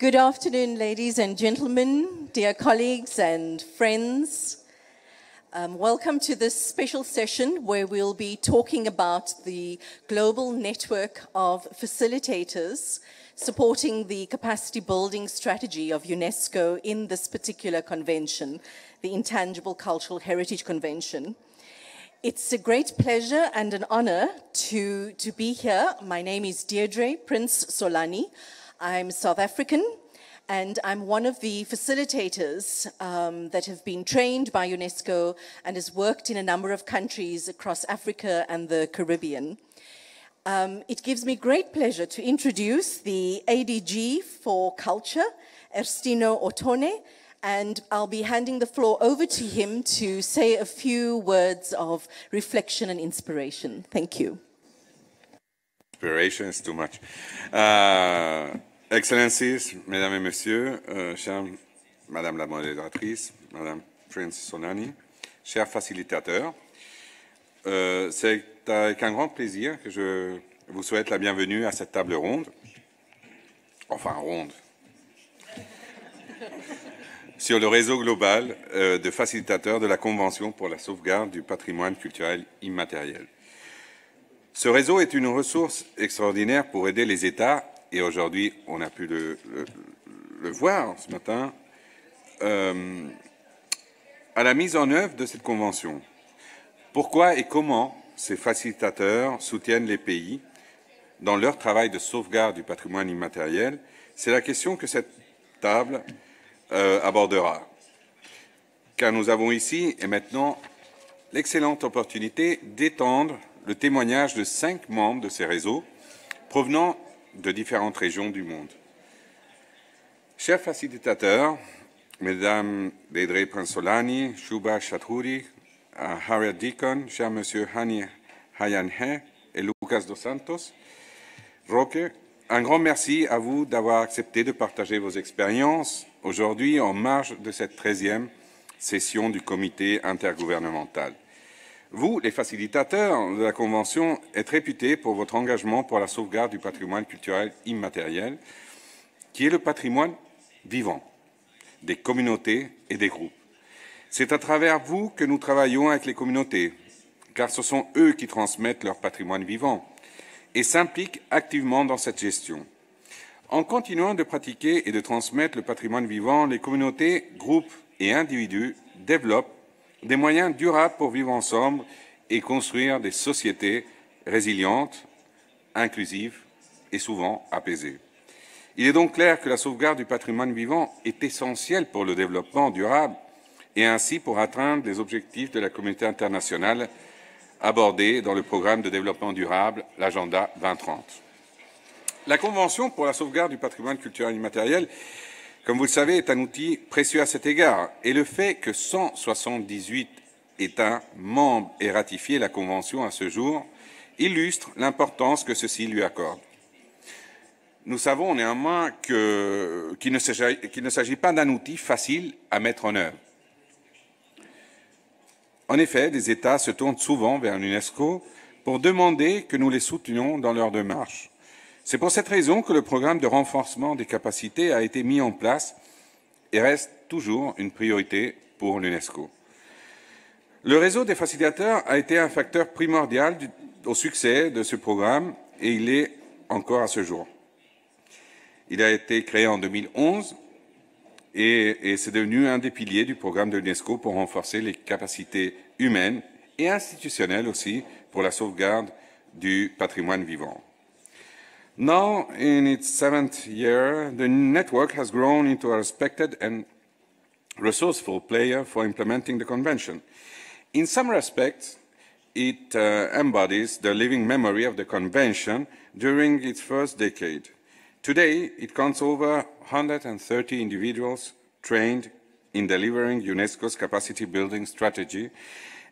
Good afternoon, ladies and gentlemen, dear colleagues and friends. Welcome to this special session where we'll be talking about the global network of facilitators supporting the capacity building strategy of UNESCO in this particular convention, the Intangible Cultural Heritage Convention. It's a great pleasure and an honor to be here. My name is Deirdre Prince Solani. I'm South African, and I'm one of the facilitators that have been trained by UNESCO and has worked in a number of countries across Africa and the Caribbean. It gives me great pleasure to introduce the ADG for Culture, Erstino Otone, and I'll be handing the floor over to him to say a few words of reflection and inspiration. Thank you. Inspiration is too much. Excellencies, Mesdames et Messieurs, chère Madame la modératrice, Madame Prince Solani, chers facilitateurs, c'est avec un grand plaisir que je vous souhaite la bienvenue à cette table ronde, enfin ronde, sur le réseau global de facilitateurs de la Convention pour la sauvegarde du patrimoine culturel immatériel. Ce réseau est une ressource extraordinaire pour aider les États, et aujourd'hui on a pu le voir ce matin, à la mise en œuvre de cette convention. Pourquoi et comment ces facilitateurs soutiennent les pays dans leur travail de sauvegarde du patrimoine immatériel? C'est la question que cette table abordera. Car nous avons ici et maintenant l'excellente opportunité d'étendre le témoignage de 5 membres de ces réseaux provenant de différentes régions du monde. Chers facilitateurs, Mesdames Deirdre Prince Solani, Meshuga Chaudhary, Harriet Deacon, cher Monsieur Hani Hayanhe et Lucas dos Santos, Roque, un grand merci à vous d'avoir accepté de partager vos expériences aujourd'hui en marge de cette 13e session du comité intergouvernemental. Vous, les facilitateurs de la Convention, êtes réputés pour votre engagement pour la sauvegarde du patrimoine culturel immatériel, qui est le patrimoine vivant des communautés et des groupes. C'est à travers vous que nous travaillons avec les communautés, car ce sont eux qui transmettent leur patrimoine vivant et s'impliquent activement dans cette gestion. En continuant de pratiquer et de transmettre le patrimoine vivant, les communautés, groupes et individus développent des moyens durables pour vivre ensemble et construire des sociétés résilientes, inclusives et souvent apaisées. Il est donc clair que la sauvegarde du patrimoine vivant est essentielle pour le développement durable et ainsi pour atteindre les objectifs de la communauté internationale abordés dans le programme de développement durable, l'Agenda 2030. La Convention pour la sauvegarde du patrimoine culturel immatériel, comme vous le savez, est un outil précieux à cet égard, et le fait que 178 États membres aient ratifié la Convention à ce jour illustre l'importance que ceci lui accorde. Nous savons néanmoins qu'il ne s'agit pas d'un outil facile à mettre en œuvre. En effet, les États se tournent souvent vers l'UNESCO pour demander que nous les soutenions dans leur démarche. C'est pour cette raison que le programme de renforcement des capacités a été mis en place et reste toujours une priorité pour l'UNESCO. Le réseau des facilitateurs a été un facteur primordial au succès de ce programme et il est encore à ce jour. Il a été créé en 2011 et c'est devenu un des piliers du programme de l'UNESCO pour renforcer les capacités humaines et institutionnelles aussi pour la sauvegarde du patrimoine vivant. Now, in its 7th year, the network has grown into a respected and resourceful player for implementing the convention. In some respects, it embodies the living memory of the convention during its first decade. Today, it counts over 130 individuals trained in delivering UNESCO's capacity building strategy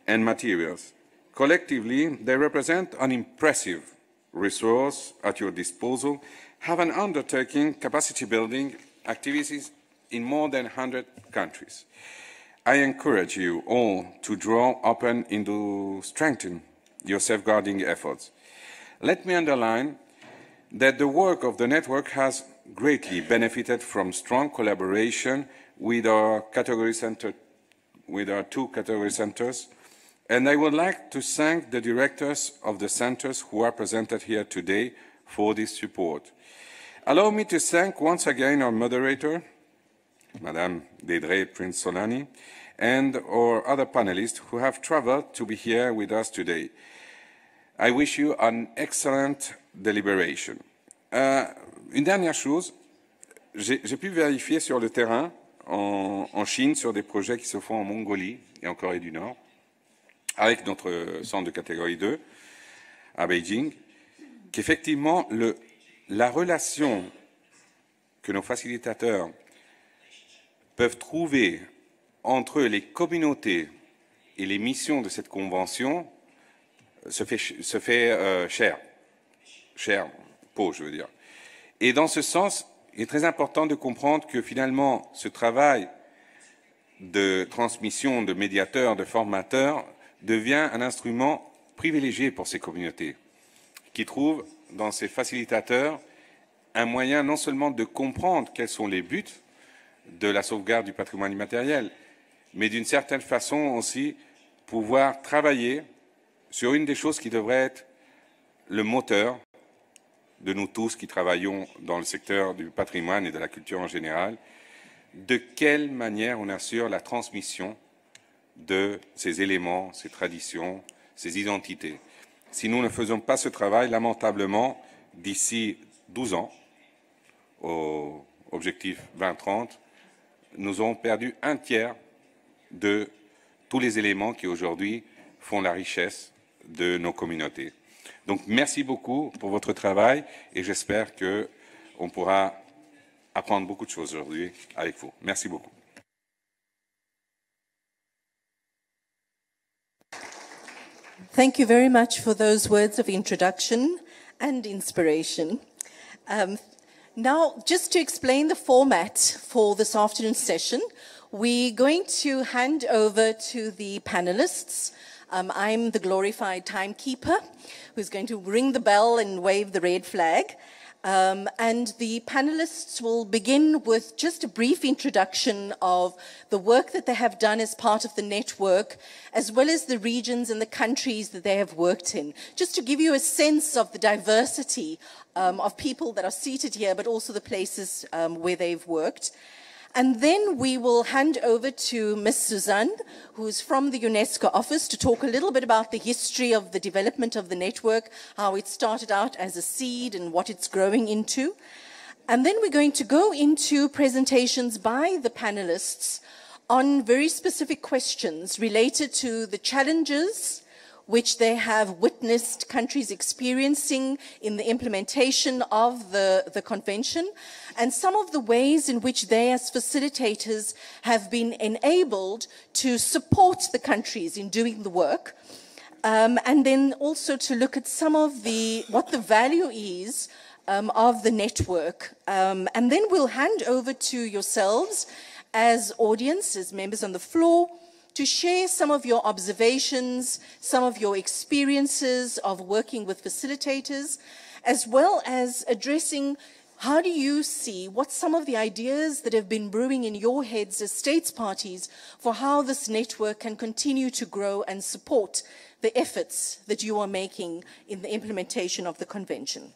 and materials. Collectively, they represent an impressive resource at your disposal, have an undertaking capacity building activities in more than 100 countries. I encourage you all to draw upon and to strengthen your safeguarding efforts. Let me underline that the work of the network has greatly benefited from strong collaboration with our category center, with our 2 category centers. And I would like to thank the directors of the centers who are presented here today for this support. Allow me to thank once again our moderator, Madame Dedre Prince Solani, and our other panelists who have traveled to be here with us today. I wish you an excellent deliberation. Une dernière chose, j'ai pu vérifier sur le terrain en Chine sur des projets qui se font en Mongolie et en Corée du Nord, avec notre centre de catégorie 2 à Beijing, qu'effectivement la relation que nos facilitateurs peuvent trouver entre les communautés et les missions de cette convention se fait cher, pot, je veux dire. Et dans ce sens, il est très important de comprendre que finalement, ce travail de transmission, de médiateur, de formateur, devient un instrument privilégié pour ces communautés, qui trouvent dans ces facilitateurs un moyen non seulement de comprendre quels sont les buts de la sauvegarde du patrimoine immatériel, mais d'une certaine façon aussi pouvoir travailler sur une des choses qui devrait être le moteur de nous tous qui travaillons dans le secteur du patrimoine et de la culture en général, de quelle manière on assure la transmission de ces éléments, ces traditions, ces identités. Si nous ne faisons pas ce travail, lamentablement, d'ici 12 ans, au objectif 2030, nous aurons perdu un tiers de tous les éléments qui aujourd'hui font la richesse de nos communautés. Donc merci beaucoup pour votre travail et j'espère qu'on pourra apprendre beaucoup de choses aujourd'hui avec vous. Merci beaucoup. Thank you very much for those words of introduction and inspiration. Now, just to explain the format for this afternoon's session, we're going to hand over to the panelists. I'm the glorified timekeeper who's going to ring the bell and wave the red flag. And the panelists will begin with just a brief introduction of the work that they have done as part of the network, as well as the regions and the countries that they have worked in, just to give you a sense of the diversity of people that are seated here, but also the places where they've worked. And then we will hand over to Ms. Suzanne, who's from the UNESCO office, to talk a little bit about the history of the development of the network, how it started out as a seed and what it's growing into. And then we're going to go into presentations by the panelists on very specific questions related to the challenges which they have witnessed countries experiencing in the implementation of the convention, and some of the ways in which they as facilitators have been enabled to support the countries in doing the work, and then also to look at some of what the value is of the network. And then we'll hand over to yourselves as audience, as members on the floor, to share some of your observations, some of your experiences of working with facilitators, as well as addressing how do you see what some of the ideas that have been brewing in your heads as states parties for how this network can continue to grow and support the efforts that you are making in the implementation of the convention.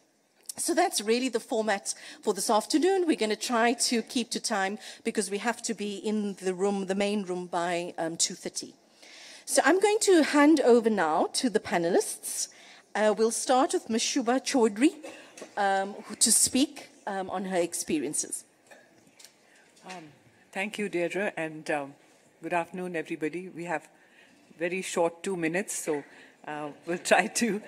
So that's really the format for this afternoon. We're going to try to keep to time because we have to be in the room, the main room, by 2:30. So I'm going to hand over now to the panelists. We'll start with Meshuga Chaudhary to speak on her experiences. Thank you, Deirdre, and good afternoon, everybody. We have very short 2 minutes, so we'll try to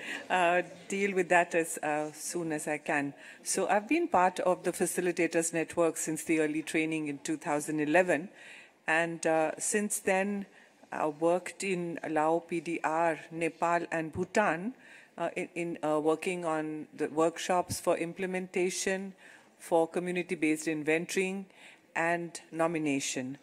deal with that as soon as I can. So I've been part of the Facilitators Network since the early training in 2011. And since then, I worked in Lao, PDR, Nepal, and Bhutan in working on the workshops for implementation, for community-based inventorying, and nomination.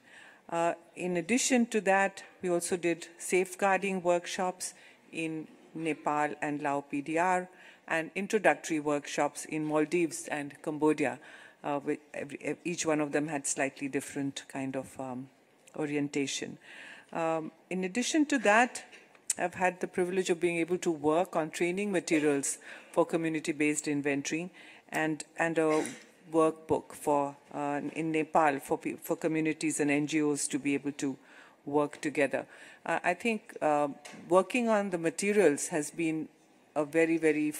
In addition to that, we also did safeguarding workshops in Nepal and Lao PDR, and introductory workshops in Maldives and Cambodia. each one of them had slightly different kind of orientation. In addition to that, I've had the privilege of being able to work on training materials for community-based inventory and a workbook for in Nepal for communities and NGOs to be able to work together. I think working on the materials has been a very, very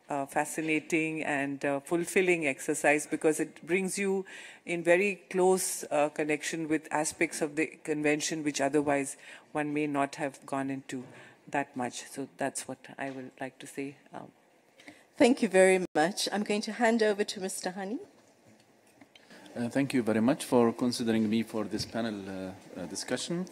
fascinating and fulfilling exercise, because it brings you in very close connection with aspects of the convention which otherwise one may not have gone into that much. So that's what I would like to say. Thank you very much. I'm going to hand over to Mr. Hani. Thank you very much for considering me for this panel discussion.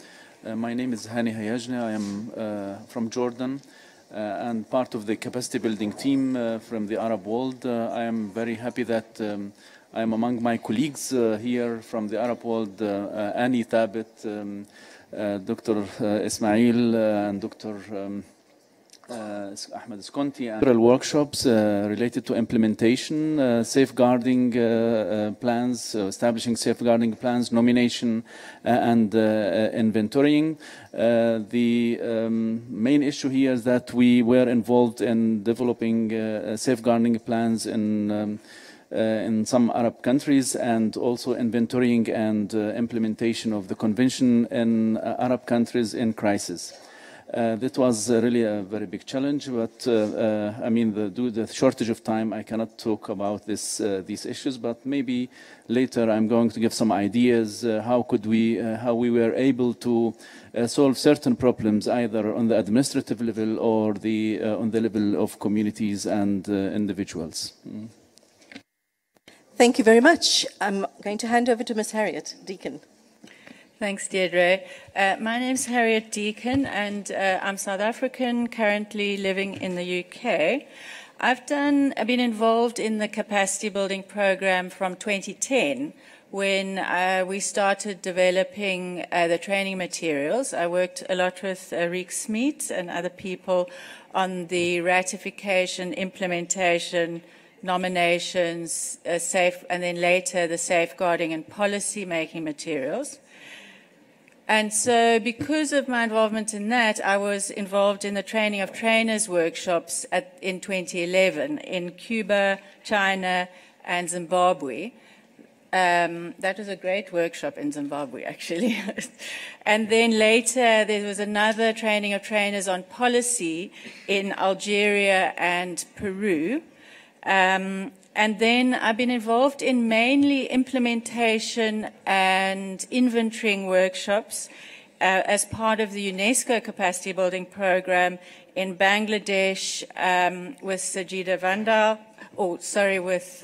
My name is Hani Hayajne. I am from Jordan and part of the capacity building team from the Arab world. I am very happy that I am among my colleagues here from the Arab world, Annie Thabit, Dr. Ismail and Dr. Ahmed Skonti, and several workshops related to implementation, safeguarding plans, establishing safeguarding plans, nomination, and inventorying. The main issue here is that we were involved in developing safeguarding plans in some Arab countries, and also inventorying and implementation of the convention in Arab countries in crisis. That was really a very big challenge, but I mean, due to the shortage of time, I cannot talk about these issues. But maybe later, I'm going to give some ideas how we were able to solve certain problems, either on the administrative level or on the level of communities and individuals. Thank you very much. I'm going to hand over to Ms. Harriet Deacon. Thanks, Deirdre. My name's Harriet Deacon, and I'm South African, currently living in the UK. I've been involved in the capacity building program from 2010, when we started developing the training materials. I worked a lot with Riek Smeet and other people on the ratification, implementation, nominations, and then later the safeguarding and policy making materials. And so because of my involvement in that, I was involved in the training of trainers workshops in 2011 in Cuba, China, and Zimbabwe. That was a great workshop in Zimbabwe, actually. And then later, there was another training of trainers on policy in Algeria and Peru. And then I've been involved in mainly implementation and inventorying workshops as part of the UNESCO capacity building program in Bangladesh with Sajida Vandal, with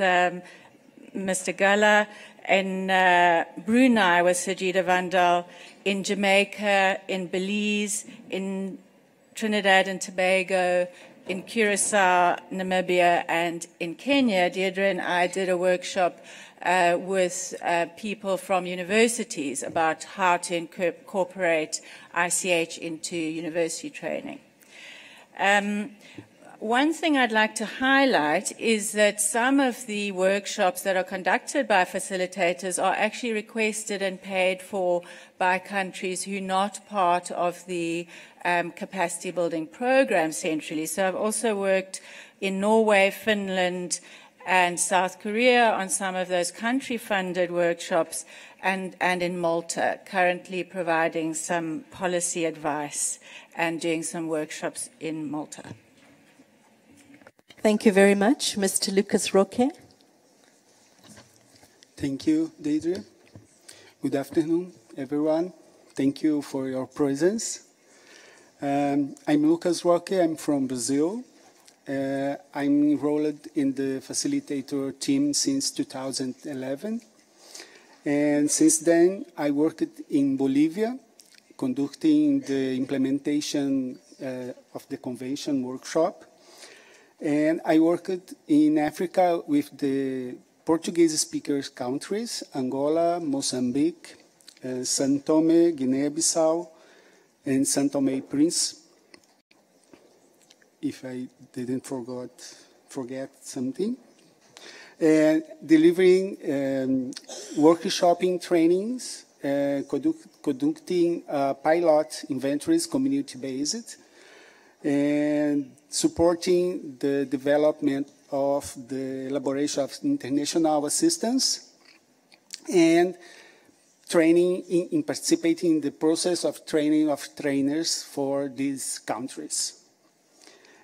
Mr. Gala, in Brunei with Sajida Vandal, in Jamaica, in Belize, in Trinidad and Tobago, in Curacao, Namibia, and in Kenya. Deirdre and I did a workshop with people from universities about how to incorporate ICH into university training. One thing I'd like to highlight is that some of the workshops that are conducted by facilitators are actually requested and paid for by countries who are not part of the capacity building program centrally. So I've also worked in Norway, Finland, and South Korea on some of those country-funded workshops, and in Malta, currently providing some policy advice and doing some workshops in Malta. Thank you very much. Mr. Lucas Roque. Thank you, Deirdre. Good afternoon, everyone. Thank you for your presence. I'm Lucas Roque. I'm from Brazil. I'm enrolled in the facilitator team since 2011. And since then, I worked in Bolivia, conducting the implementation of the convention workshop. And I worked in Africa with the Portuguese speakers countries, Angola, Mozambique, São Tomé, Guinea-Bissau, and São Tomé Prince, if I didn't forget something. and delivering workshopping trainings, conducting pilot inventories, community-based, and supporting the development of the elaboration of international assistance, and training in participating in the process of training of trainers for these countries.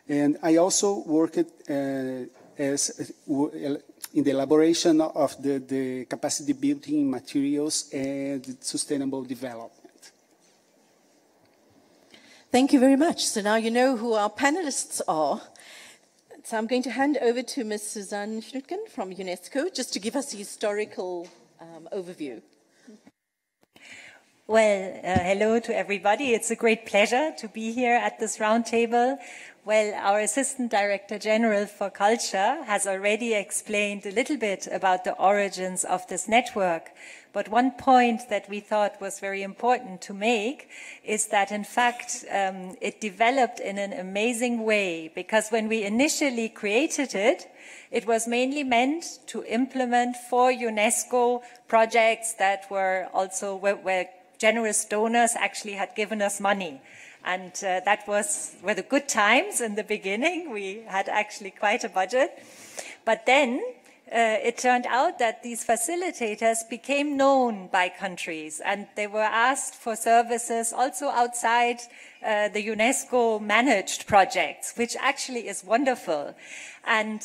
And I also worked in the elaboration of the capacity building materials and sustainable development. Thank you very much. So now you know who our panelists are. So I'm going to hand over to Ms. Suzanne Schnutgen from UNESCO just to give us a historical overview. Well, hello to everybody. It's a great pleasure to be here at this roundtable. Well, our Assistant Director General for Culture has already explained a little bit about the origins of this network. But one point that we thought was very important to make is that, in fact, it developed in an amazing way, because when we initially created it, it was mainly meant to implement for UNESCO projects that were also where generous donors actually had given us money. And that were the good times in the beginning. We had actually quite a budget. But then it turned out that these facilitators became known by countries, and they were asked for services also outside the UNESCO managed projects, which actually is wonderful. And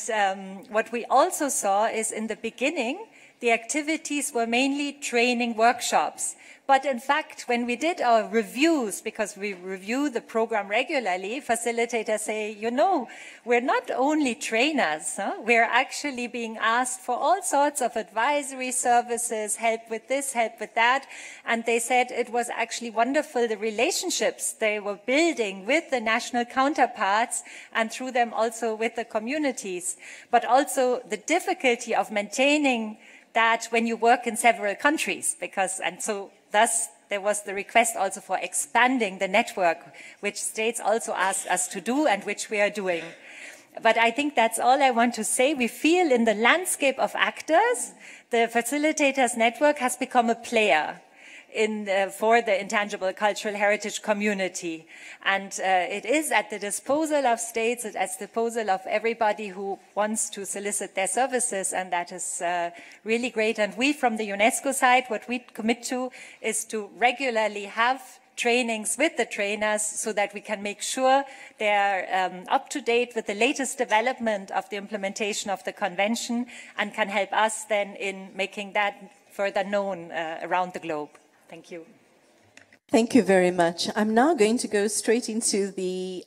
what we also saw is, in the beginning, the activities were mainly training workshops. But in fact, when we did our reviews, because we review the program regularly, facilitators say, you know, we're not only trainers, we're actually being asked for all sorts of advisory services, help with this, help with that. And they said it was actually wonderful, the relationships they were building with the national counterparts, and through them also with the communities. But also the difficulty of maintaining that when you work in several countries, thus, there was the request also for expanding the network, which states also asked us to do, and which we are doing. But I think that's all I want to say. We feel in the landscape of actors, the Facilitators Network has become a player for the intangible cultural heritage community. And it is at the disposal of states, at the disposal of everybody who wants to solicit their services, and that is really great. And we, from the UNESCO side, what we commit to is to regularly have trainings with the trainers so that we can make sure they're up to date with the latest development of the implementation of the convention, and can help us then in making that further known around the globe. Thank you. Thank you very much. I'm now going to go straight into the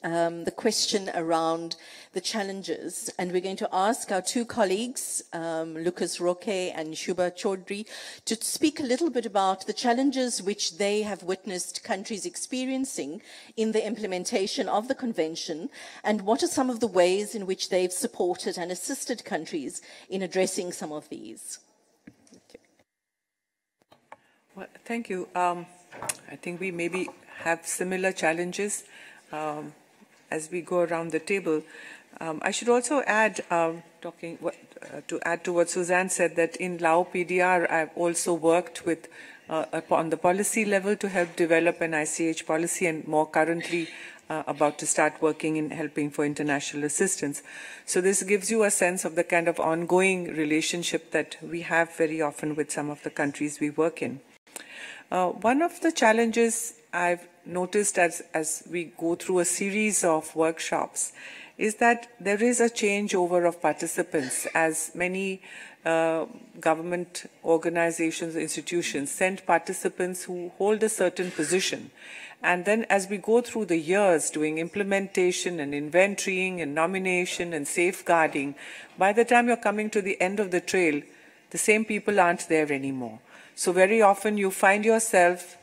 question around the challenges, and we're going to ask our two colleagues, Lucas Roque and Meshuga Chaudhary, to speak a little bit about the challenges which they have witnessed countries experiencing in the implementation of the convention, and what are some of the ways in which they've supported and assisted countries in addressing some of these. Well, thank you. I think we maybe have similar challenges as we go around the table. I should also add, to add to what Suzanne said, that in Lao PDR, I've also worked with on the policy level to help develop an ICH policy, and more currently about to start working in helping for international assistance. So this gives you a sense of the kind of ongoing relationship that we have very often with some of the countries we work in. One of the challenges I've noticed as we go through a series of workshops is that there is a changeover of participants, as many government organizations, institutions send participants who hold a certain position. And then as we go through the years doing implementation and inventorying and nomination and safeguarding, by the time you're coming to the end of the trail, the same people aren't there anymore. So very often you find yourself,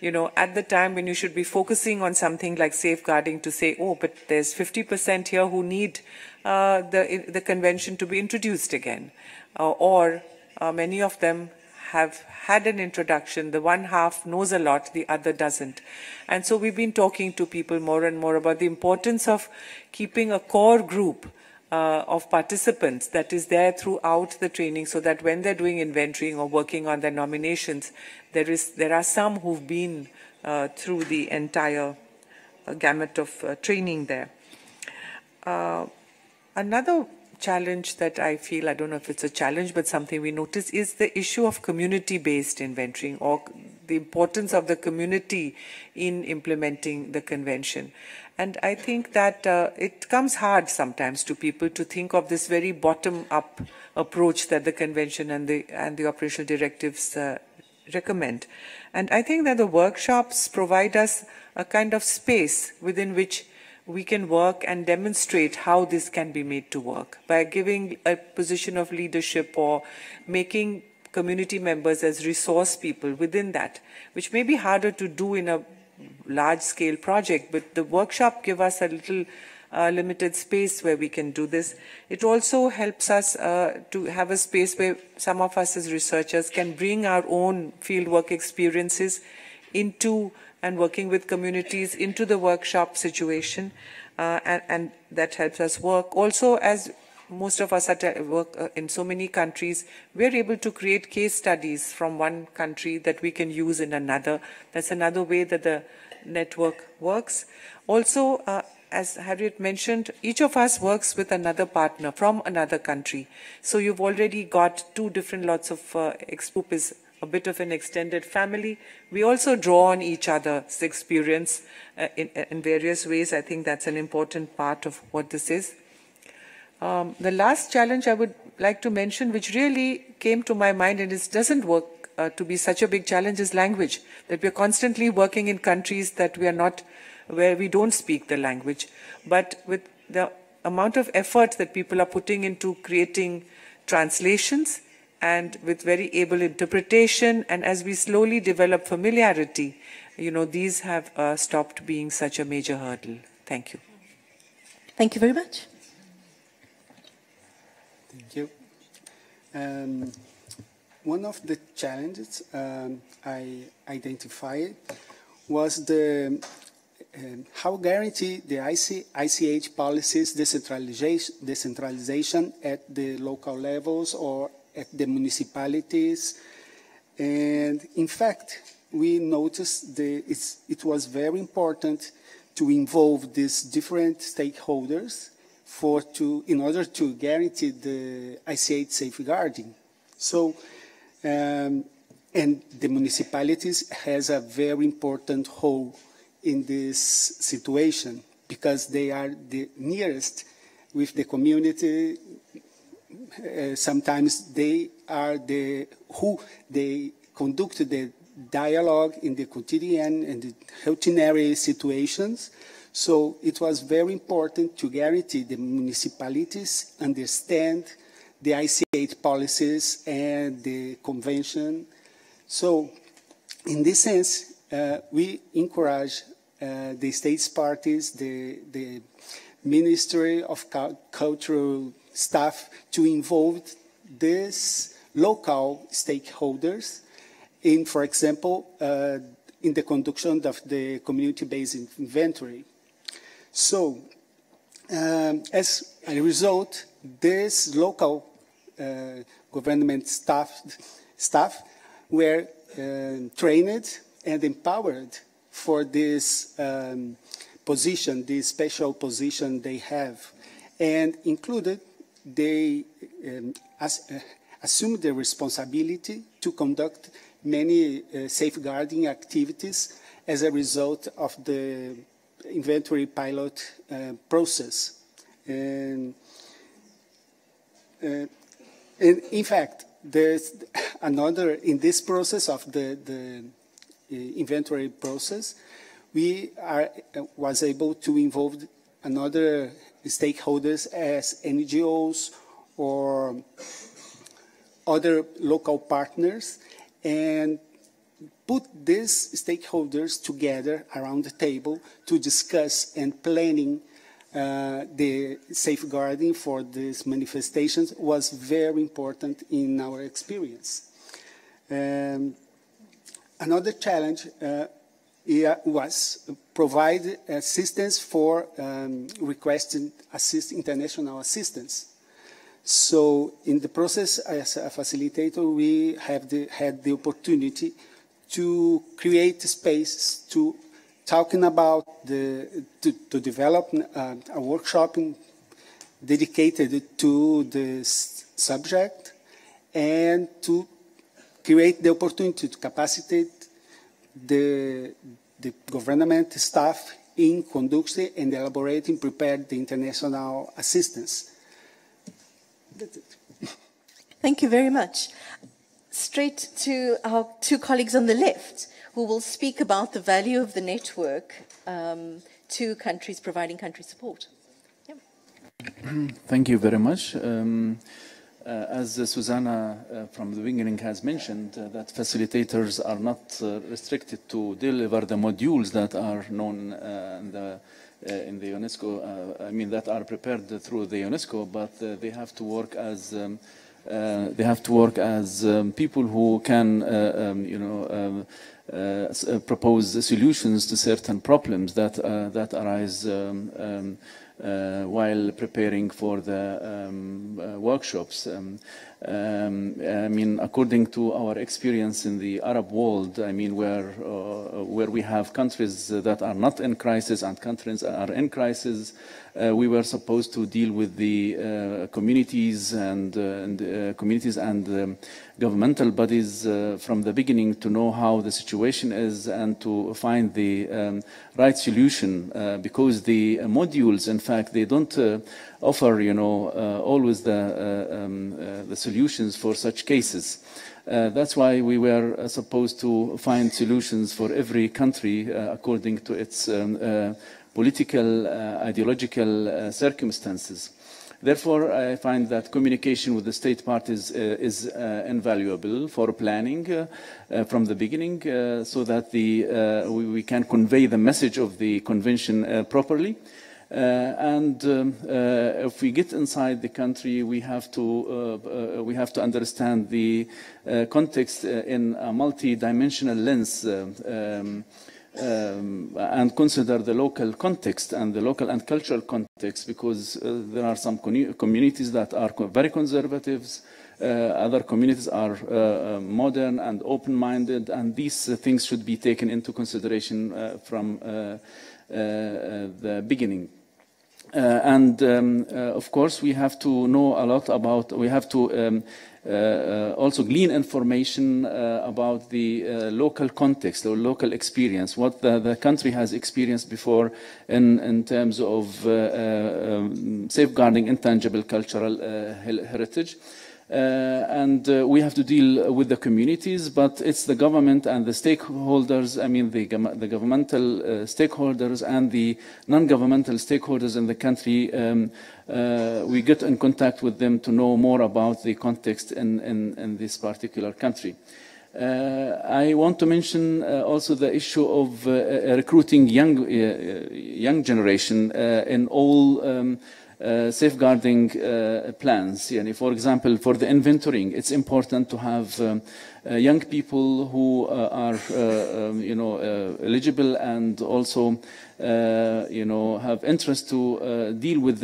at the time when you should be focusing on something like safeguarding, to say, oh, but there's 50% here who need the convention to be introduced again. Or many of them have had an introduction. The one half knows a lot, the other doesn't. And so we've been talking to people more and more about the importance of keeping a core group of participants that is there throughout the training, so that when they're doing inventorying or working on their nominations, there are some who've been through the entire gamut of training there. Another challenge that I feel, I don't know if it's a challenge, but something we notice, is the issue of community-based inventorying, or the importance of the community in implementing the convention. And I think that it comes hard sometimes to people to think of this very bottom-up approach that the convention and the operational directives recommend. And I think that the workshops provide us a kind of space within which we can work and demonstrate how this can be made to work by giving a position of leadership or making community members as resource people within that, which may be harder to do in a large-scale project, but the workshop give us a little limited space where we can do this. It also helps us to have a space where some of us as researchers can bring our own fieldwork experiences into and working with communities into the workshop situation, and that helps us work. Also, as most of us work in so many countries, we're able to create case studies from one country that we can use in another. That's another way that the network works. Also, as Harriet mentioned, each of us works with another partner from another country. So you've already got two different lots of group is a bit of an extended family. We also draw on each other's experience in various ways. I think that's an important part of what this is. The last challenge I would like to mention, which really came to my mind, and it doesn't work to be such a big challenge, is language. That we're constantly working in countries that we are not, where we don't speak the language. But with the amount of effort that people are putting into creating translations, and with very able interpretation, and as we slowly develop familiarity, these have stopped being such a major hurdle. Thank you. Thank you very much. Thank you. One of the challenges I identified was how guarantee the ICH policies decentralization at the local levels or at the municipalities. And in fact, we noticed it was very important to involve these different stakeholders in order to guarantee the ICH safeguarding. So, and the municipalities has a very important role in this situation because they are the nearest with the community. Sometimes they are they conduct the dialogue in the quotidian and the routinary situations. So it was very important to guarantee the municipalities understand the ICH policies and the convention. So in this sense, we encourage the states parties, the Ministry of Cultural staff to involve these local stakeholders in, for example, in the conduction of the community-based inventory. So, as a result, this local government staff were trained and empowered for this position, this special position they have, and included they assumed the responsibility to conduct many safeguarding activities as a result of the inventory pilot process. And in fact, there's another, in this process of the inventory process, we was able to involve another stakeholders as NGOs or other local partners and put these stakeholders together around the table to discuss and planning the safeguarding for these manifestations was very important in our experience. Another challenge was provide assistance for requesting international assistance. So in the process, as a facilitator, we have had the opportunity to create space to talking about to develop a workshop dedicated to this subject and to create the opportunity to capacitate the government staff in conducting and elaborating, prepared the international assistance. That's it. Thank you very much. Straight to our two colleagues on the left, who will speak about the value of the network to countries providing country support. Yep. Thank you very much. As Susanna from the beginning has mentioned, that facilitators are not restricted to deliver the modules that are known in the UNESCO, I mean that are prepared through the UNESCO, but they have to work as people who can, propose solutions to certain problems that arise while preparing for the workshops. I mean, according to our experience in the Arab world, I mean, where we have countries that are not in crisis and countries are in crisis, we were supposed to deal with the communities and governmental bodies from the beginning to know how the situation is and to find the right solution, because the modules, in fact, they don't offer, always the solutions for such cases. That's why we were supposed to find solutions for every country according to its political, ideological circumstances. Therefore, I find that communication with the state parties is invaluable for planning from the beginning so that we can convey the message of the convention properly. If we get inside the country, we have to understand the context in a multi-dimensional lens and consider the local context and the local and cultural context, because there are some communities that are very conservative, other communities are modern and open-minded, and these things should be taken into consideration from the beginning. Of course, we have to know a lot about, we have to also glean information about the local context or local experience, what the country has experienced before in terms of safeguarding intangible cultural heritage. We have to deal with the communities, but it's the government and the stakeholders, I mean the governmental stakeholders and the non-governmental stakeholders in the country, we get in contact with them to know more about the context in this particular country. I want to mention also the issue of recruiting young generation in all safeguarding plans. For example, for the inventorying, it's important to have young people who are, eligible and also, have interest to deal with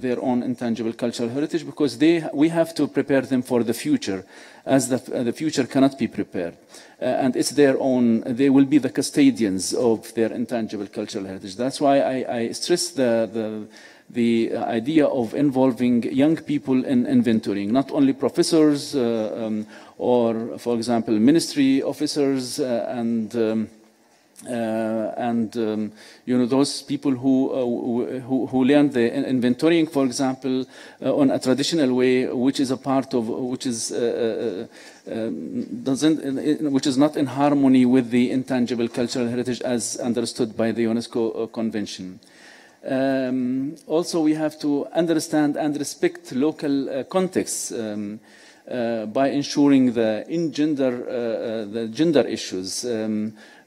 their own intangible cultural heritage, because we have to prepare them for the future, as the future cannot be prepared. And it's their own, they will be the custodians of their intangible cultural heritage. That's why I stress the idea of involving young people in inventorying, not only professors or, for example, ministry officers and those people who learn the inventorying, for example, on a traditional way, which is a part of, which is not in harmony with the intangible cultural heritage as understood by the UNESCO Convention. Also, we have to understand and respect local contexts by ensuring the gender issues,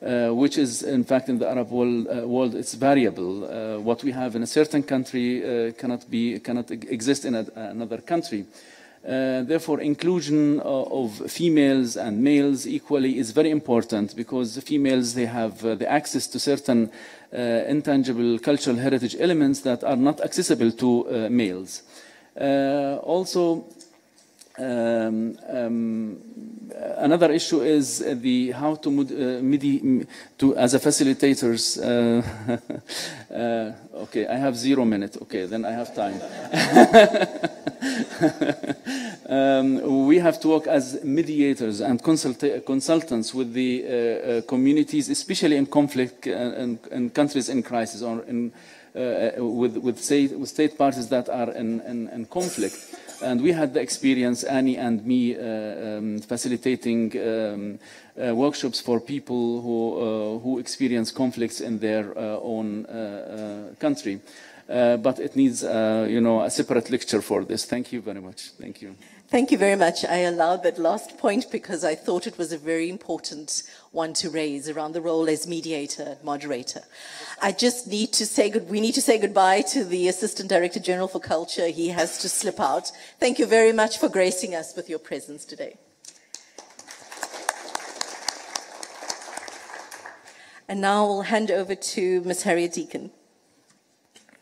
which is, in fact, in the Arab world, it's variable. What we have in a certain country cannot exist in another country. Therefore, inclusion of females and males equally is very important, because the females, they have the access to certain intangible cultural heritage elements that are not accessible to males. Also, another issue is the how to as a facilitators. Okay, I have 0 minutes. Okay, then I have time. We have to work as mediators and consultants with the communities, especially in conflict and countries in crisis, or in, with state parties that are in conflict. And we had the experience, Annie and me, facilitating workshops for people who experience conflicts in their own country. But it needs, you know, a separate lecture for this. Thank you very much. Thank you. Thank you very much. I allowed that last point because I thought it was a very important one to raise around the role as mediator, moderator. I just need to say we need to say goodbye to the Assistant Director General for Culture. He has to slip out. Thank you very much for gracing us with your presence today. And now I'll hand over to Ms. Harriet Deacon.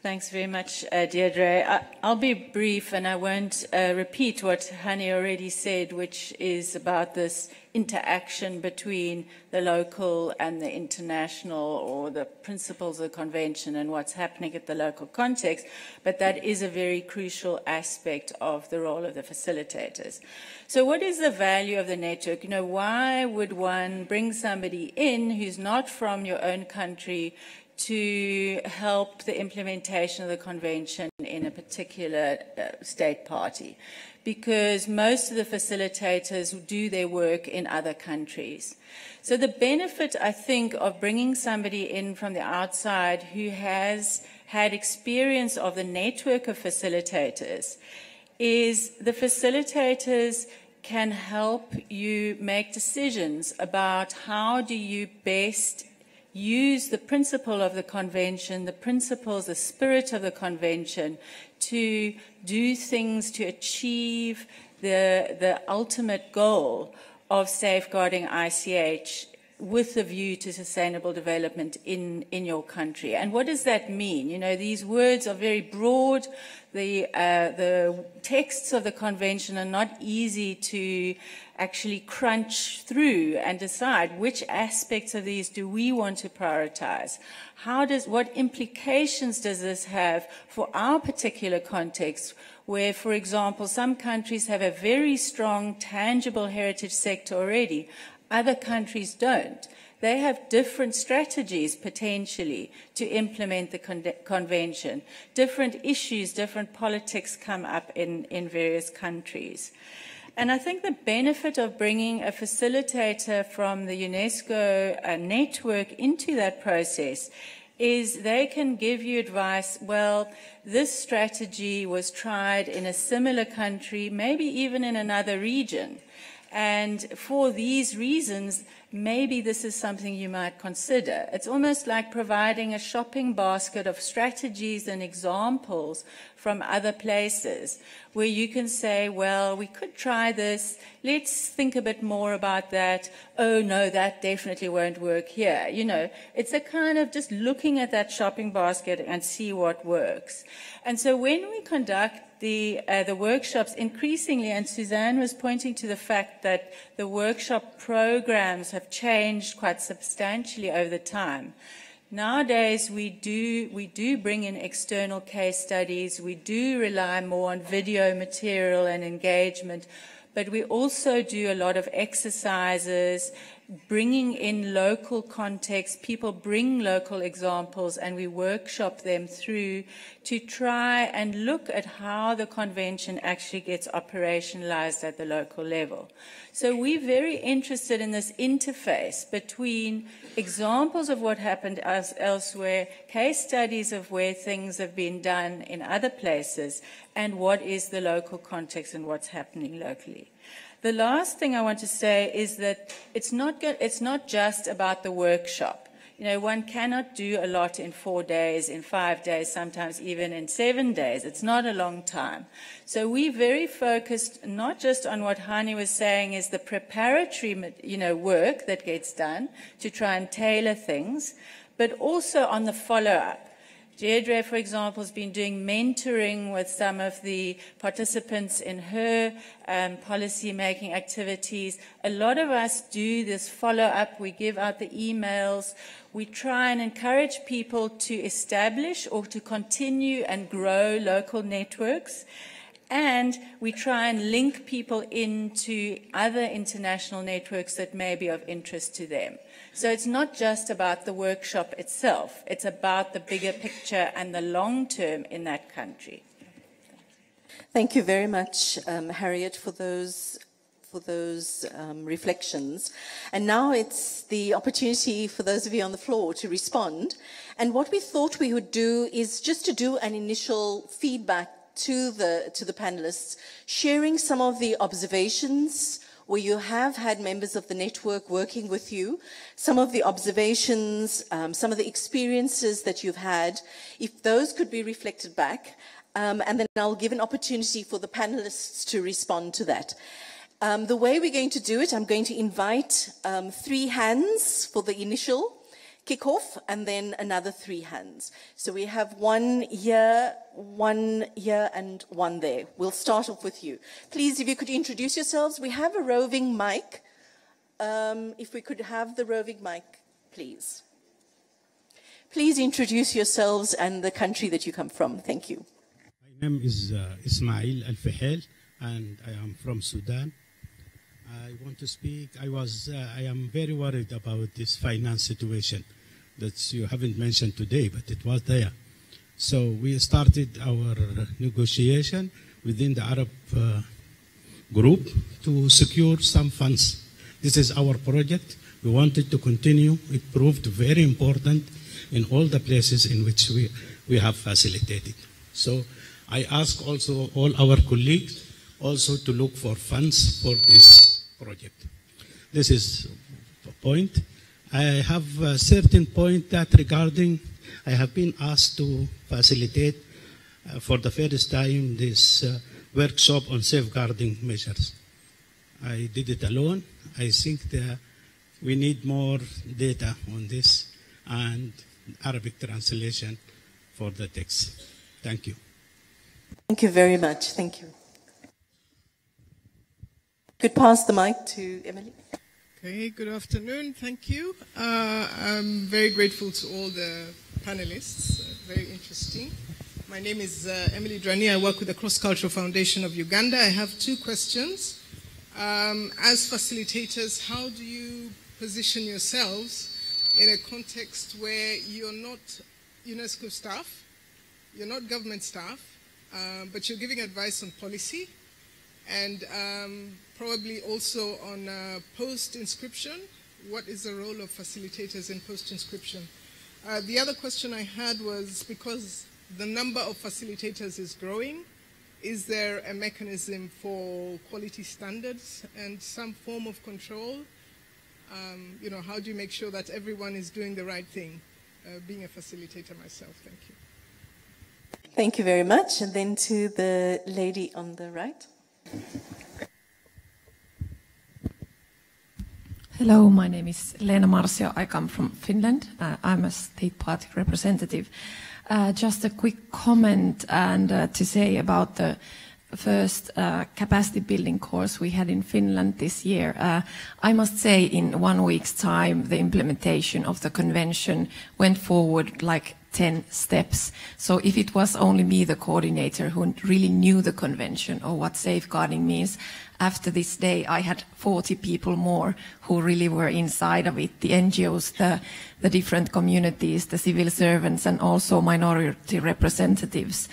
Thanks very much, Deirdre. I'll be brief and I won't repeat what Hani already said, which is about this interaction between the local and the international, or the principles of the convention and what's happening at the local context, but that is a very crucial aspect of the role of the facilitators. So what is the value of the network? You know, why would one bring somebody in who's not from your own country to help the implementation of the convention in a particular state party? Because most of the facilitators do their work in other countries. So the benefit, I think, of bringing somebody in from the outside who has had experience of the network of facilitators is the facilitators can help you make decisions about how do you best use the principle of the convention, the principles, the spirit of the convention, to do things to achieve the ultimate goal of safeguarding ICH with a view to sustainable development in your country. And what does that mean? You know, these words are very broad. The texts of the convention are not easy to actually crunch through and decide which aspects of these do we want to prioritize. What implications does this have for our particular context, where, for example, some countries have a very strong, tangible heritage sector already, other countries don't. They have different strategies, potentially, to implement the convention. Different issues, different politics come up in various countries. And I think the benefit of bringing a facilitator from the UNESCO network into that process is they can give you advice, well, this strategy was tried in a similar country, maybe even in another region. And for these reasons, maybe this is something you might consider. It's almost like providing a shopping basket of strategies and examples from other places, where you can say, well, we could try this, let's think a bit more about that. Oh, no, that definitely won't work here. You know, it's a kind of just looking at that shopping basket and see what works. And so when we conduct the workshops increasingly, and Suzanne was pointing to the fact that the workshop programs have changed quite substantially over time. Nowadays, we do bring in external case studies. We do rely more on video material and engagement, but we also do a lot of exercises, bringing in local context. People bring local examples and we workshop them through to try and look at how the convention actually gets operationalized at the local level. So we're very interested in this interface between examples of what happened elsewhere, case studies of where things have been done in other places, and what is the local context and what's happening locally. The last thing I want to say is that it's not just about the workshop. You know, one cannot do a lot in 4 days, in 5 days, sometimes even in 7 days. It's not a long time. So we're very focused not just on what Hani was saying is the preparatory, work that gets done to try and tailor things, but also on the follow-up. Deirdre, for example, has been doing mentoring with some of the participants in her policy-making activities. A lot of us do this follow-up. We give out the emails. We try and encourage people to establish or to continue and grow local networks. And we try and link people into other international networks that may be of interest to them. So it's not just about the workshop itself. It's about the bigger picture and the long term in that country. Thank you very much, Harriet, for those reflections. And now it's the opportunity for those of you on the floor to respond. And what we thought we would do is just to do an initial feedback to the panelists, sharing some of the observations where you have had members of the network working with you, some of the observations, some of the experiences that you've had, if those could be reflected back, and then I'll give an opportunity for the panelists to respond to that. The way we're going to do it, I'm going to invite 3 hands for the initial kick-off, and then another 3 hands. So we have 1 here, 1 here, and 1 there. We'll start off with you. Please, if you could introduce yourselves. We have a roving mic. If we could have the roving mic, please. Please introduce yourselves and the country that you come from. Thank you. My name is Ismail Al-Fahel, and I am from Sudan. I want to speak. I am very worried about this finance situation that you haven't mentioned today, but it was there. So we started our negotiation within the Arab group to secure some funds. This is our project. We wanted to continue. It proved very important in all the places in which we have facilitated. So I ask also all our colleagues also to look for funds for this project. This is a point. I have a certain point that regarding, I have been asked to facilitate for the first time this workshop on safeguarding measures. I did it alone. I think that we need more data on this and Arabic translation for the text. Thank you. Thank you very much. Thank you. Could pass the mic to Emily. Okay, good afternoon. Thank you. I'm very grateful to all the panelists. Very interesting. My name is Emily Drani. I work with the Cross Cultural Foundation of Uganda. I have 2 questions. As facilitators, how do you position yourselves in a context where you're not UNESCO staff, you're not government staff, but you're giving advice on policy, and probably also on post-inscription? What is the role of facilitators in post-inscription? The other question I had was, because the number of facilitators is growing, is there a mechanism for quality standards and some form of control? How do you make sure that everyone is doing the right thing? Being a facilitator myself, thank you. Thank you very much. And then to the lady on the right. Hello, my name is Lena Marcel. I come from Finland. I'm a state party representative. Just a quick comment and to say about the first capacity building course we had in Finland this year. I must say in 1 week's time the implementation of the convention went forward like 10 steps. So if it was only me, the coordinator, who really knew the convention or what safeguarding means, after this day I had 40 people more who really were inside of it, the NGOs, the different communities, the civil servants, and also minority representatives,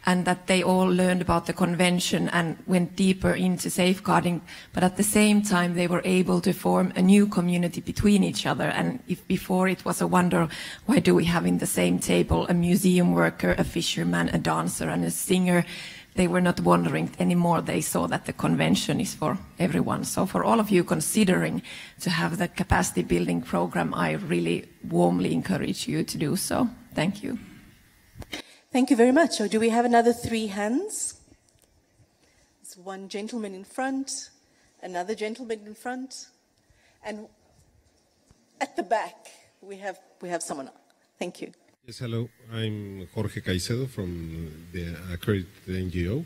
and that they all learned about the convention and went deeper into safeguarding, but at the same time they were able to form a new community between each other. And if before it was a wonder, why do we have in the same table a museum worker, a fisherman, a dancer, and a singer? they were not wondering anymore. They saw that the convention is for everyone. So for all of you considering to have the capacity building program, I really warmly encourage you to do so. Thank you. Thank you very much. So do we have another 3 hands? There's one gentleman in front, another gentleman in front, and at the back we have someone. Thank you. Yes, hello. I'm Jorge Cassell from the accredited NGO.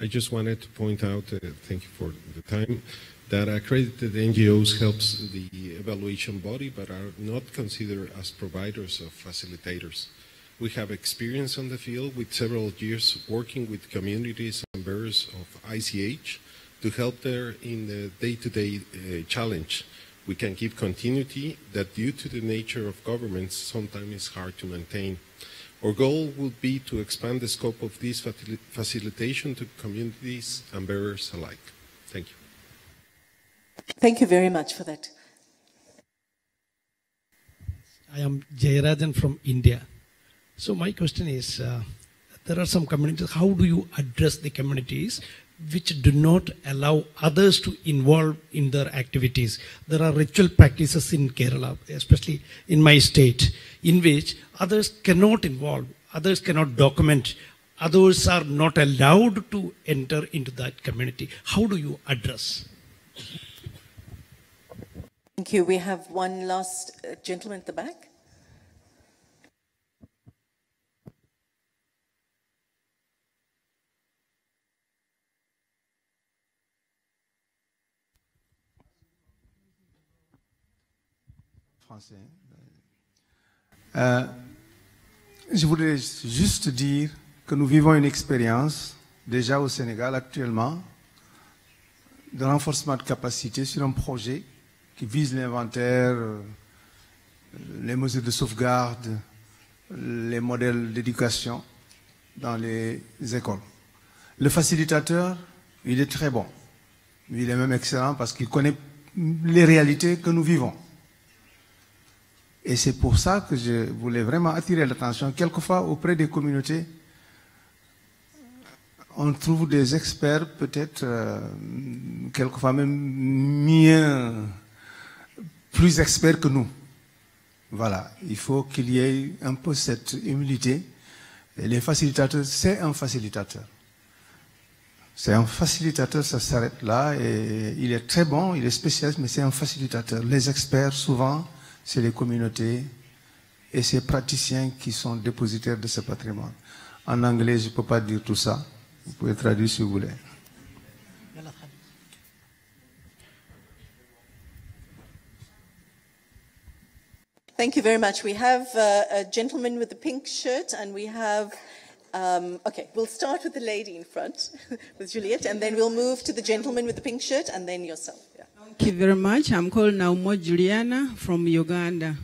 I just wanted to point out, thank you for the time, that accredited NGOs helps the evaluation body but are not considered as providers of facilitators. We have experience on the field with several years working with communities and bearers of ICH to help them in the day-to-day challenge. We can give continuity that due to the nature of governments sometimes is hard to maintain. Our goal would be to expand the scope of this facilitation to communities and bearers alike. Thank you. Thank you very much for that. I am Jayarajan from India. So my question is, there are some communities, how do you address the communities which do not allow others to involve in their activities? There are ritual practices in Kerala, especially in my state, in which others cannot involve, others cannot document, others are not allowed to enter into that community. How do you address? Thank you. We have one last gentleman at the back. Je voudrais juste dire que nous vivons une expérience, déjà au Sénégal actuellement, de renforcement de capacité sur un projet qui vise l'inventaire, les mesures de sauvegarde, les modèles d'éducation dans les écoles. Le facilitateur, il est très bon. Il est même excellent parce qu'il connaît les réalités que nous vivons. Et c'est pour ça que je voulais vraiment attirer l'attention. Quelquefois, auprès des communautés, on trouve des experts, peut-être, quelquefois même plus experts que nous. Voilà, il faut qu'il y ait un peu cette humilité. Et les facilitateurs, c'est un facilitateur. C'est un facilitateur, ça s'arrête là. Et il est très bon, il est spécialiste, mais c'est un facilitateur. Les experts, souvent, c'est les communautés et ces praticiens qui sont dépositaires de ce patrimoine. En anglais, je ne peux pas dire tout ça. Vous pouvez traduire si vous voulez. Thank you very much. We have a gentleman with the pink shirt and we have, okay, we'll start with the lady in front, with Juliet, and then we'll move to the gentleman with the pink shirt and then yourself. Yeah. Thank you very much. I'm called now Julianna from Uganda.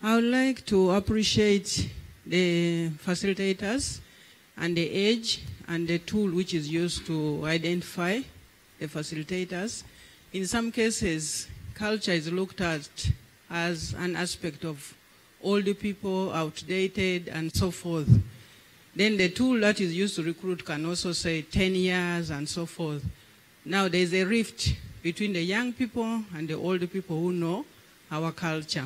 I would like to appreciate the facilitators and the age and the tool which is used to identify the facilitators. In some cases, culture is looked at as an aspect of older people, outdated, and so forth. Then the tool that is used to recruit can also say 10 years and so forth. Now there's a rift between the young people and the older people who know our culture.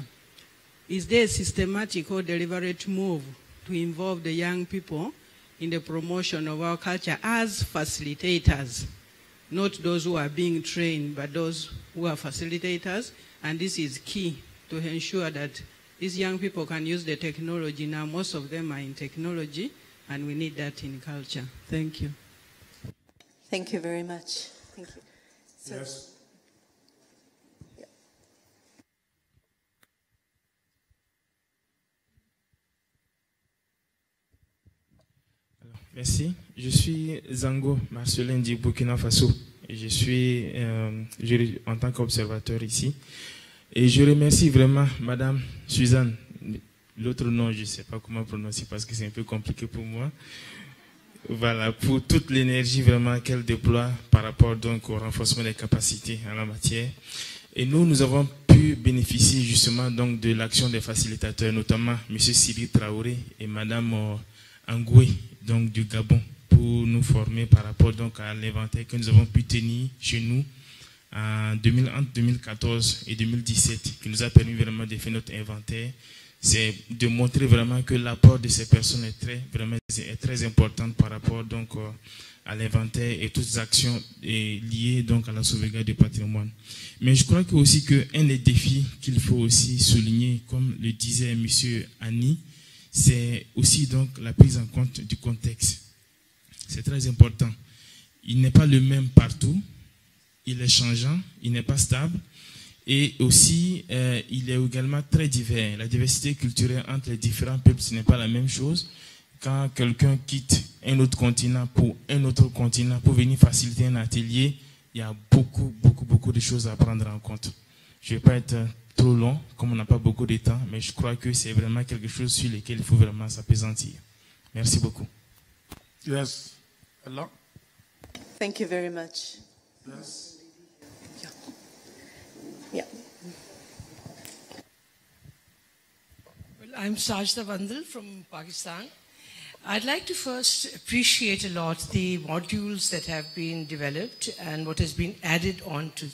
Is there a systematic or deliberate move to involve the young people in the promotion of our culture as facilitators? Not those who are being trained, but those who are facilitators. And this is key to ensure that these young people can use the technology. Now most of them are in technology, and we need that in culture. Thank you. Thank you very much. Thank you. So, yes. Yeah. Merci. Je suis Zango Marcelin du Burkina Faso. Et je suis en tant qu'observateur ici. Et je remercie vraiment Madame Suzanne. L'autre nom, je ne sais pas comment prononcer parce que c'est un peu compliqué pour moi. Voilà, pour toute l'énergie vraiment qu'elle déploie par rapport donc au renforcement des capacités en la matière. Et nous avons pu bénéficier justement donc de l'action des facilitateurs, notamment M. Siri Traoré et Madame Angoué, donc du Gabon, pour nous former par rapport donc à l'inventaire que nous avons pu tenir chez nous entre 2014 et 2017, qui nous a permis vraiment de faire notre inventaire. C'est de montrer vraiment que l'apport de ces personnes est très important par rapport donc à l'inventaire et toutes les actions liées donc à la sauvegarde du patrimoine. Mais je crois que aussi qu'un des défis qu'il faut aussi souligner, comme le disait M. Annie, c'est aussi donc la prise en compte du contexte. C'est très important. Il n'est pas le même partout, il est changeant, il n'est pas stable, et aussi il est également très divers. La diversité culturelle entre les différents peuples, ce n'est pas la même chose. Quand quelqu'un quitte un autre continent pour un autre continent pour venir faciliter un atelier, il y a beaucoup de choses à prendre en compte. Je ne vais pas être trop long, comme on n'a pas beaucoup de temps, mais je crois que c'est vraiment quelque chose sur lequel il faut vraiment s'appesantir. Merci beaucoup. Yes. Hello. Thank you very much. Yes. Yeah. Well, I'm Sasha from Pakistan. I'd like to first appreciate a lot the modules that have been developed and what has been added on to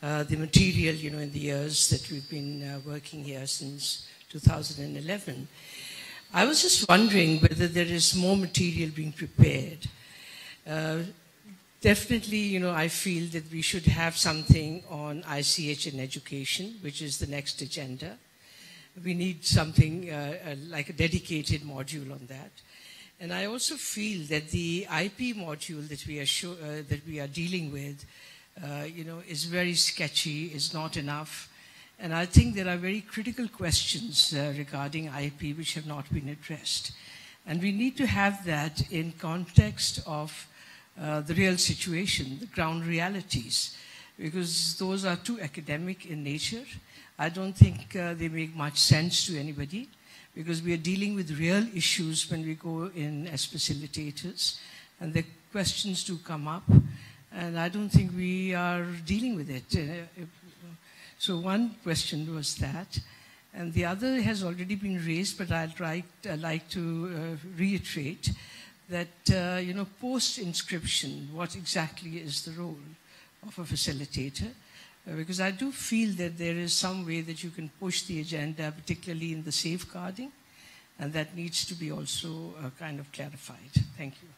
the material, in the years that we've been working here since 2011. I was just wondering whether there is more material being prepared. Definitely, I feel that we should have something on ICH and education, which is the next agenda. We need something like a dedicated module on that. And I also feel that the IP module that we are dealing with, is very sketchy, is not enough. And I think there are very critical questions regarding IP which have not been addressed. And we need to have that in context of the real situation, the ground realities, because those are too academic in nature. I don't think they make much sense to anybody, because we are dealing with real issues when we go in as facilitators, and the questions do come up, and I don't think we are dealing with it. So one question was that, and the other has already been raised, but I'd like to reiterate that, post-inscription, what exactly is the role of a facilitator? Because I do feel that there is some way that you can push the agenda, particularly in the safeguarding, and that needs to be also kind of clarified. Thank you.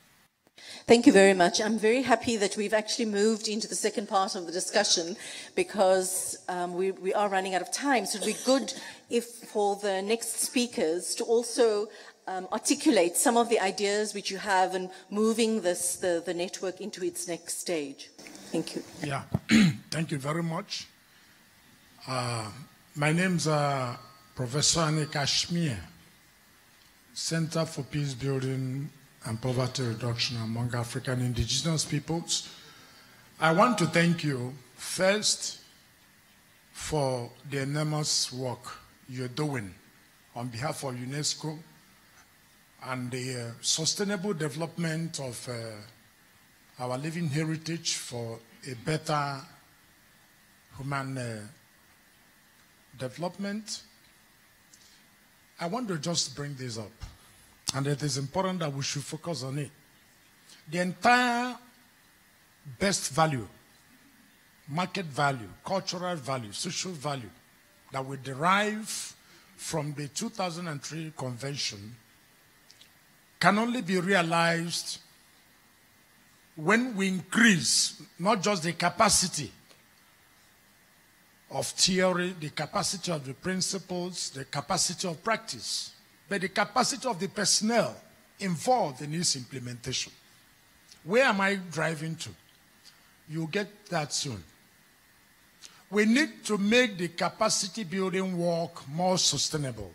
Thank you very much. I'm very happy that we've actually moved into the second part of the discussion, because we are running out of time. So it would be good if for the next speakers to also articulate some of the ideas which you have in moving the network into its next stage. Thank you. Yeah, thank you very much. My name's Professor Annie Kashmir, Center for Peace Building and Poverty Reduction among African Indigenous Peoples. I want to thank you first for the enormous work you're doing on behalf of UNESCO and the sustainable development of our living heritage for a better human development. I want to just bring this up, and it is important that we should focus on it. The entire best value, market value, cultural value, social value that we derive from the 2003 convention can only be realized when we increase not just the capacity of theory, the capacity of the principles, the capacity of practice, but the capacity of the personnel involved in its implementation. Where am I driving to? You'll get that soon. We need to make the capacity building work more sustainable.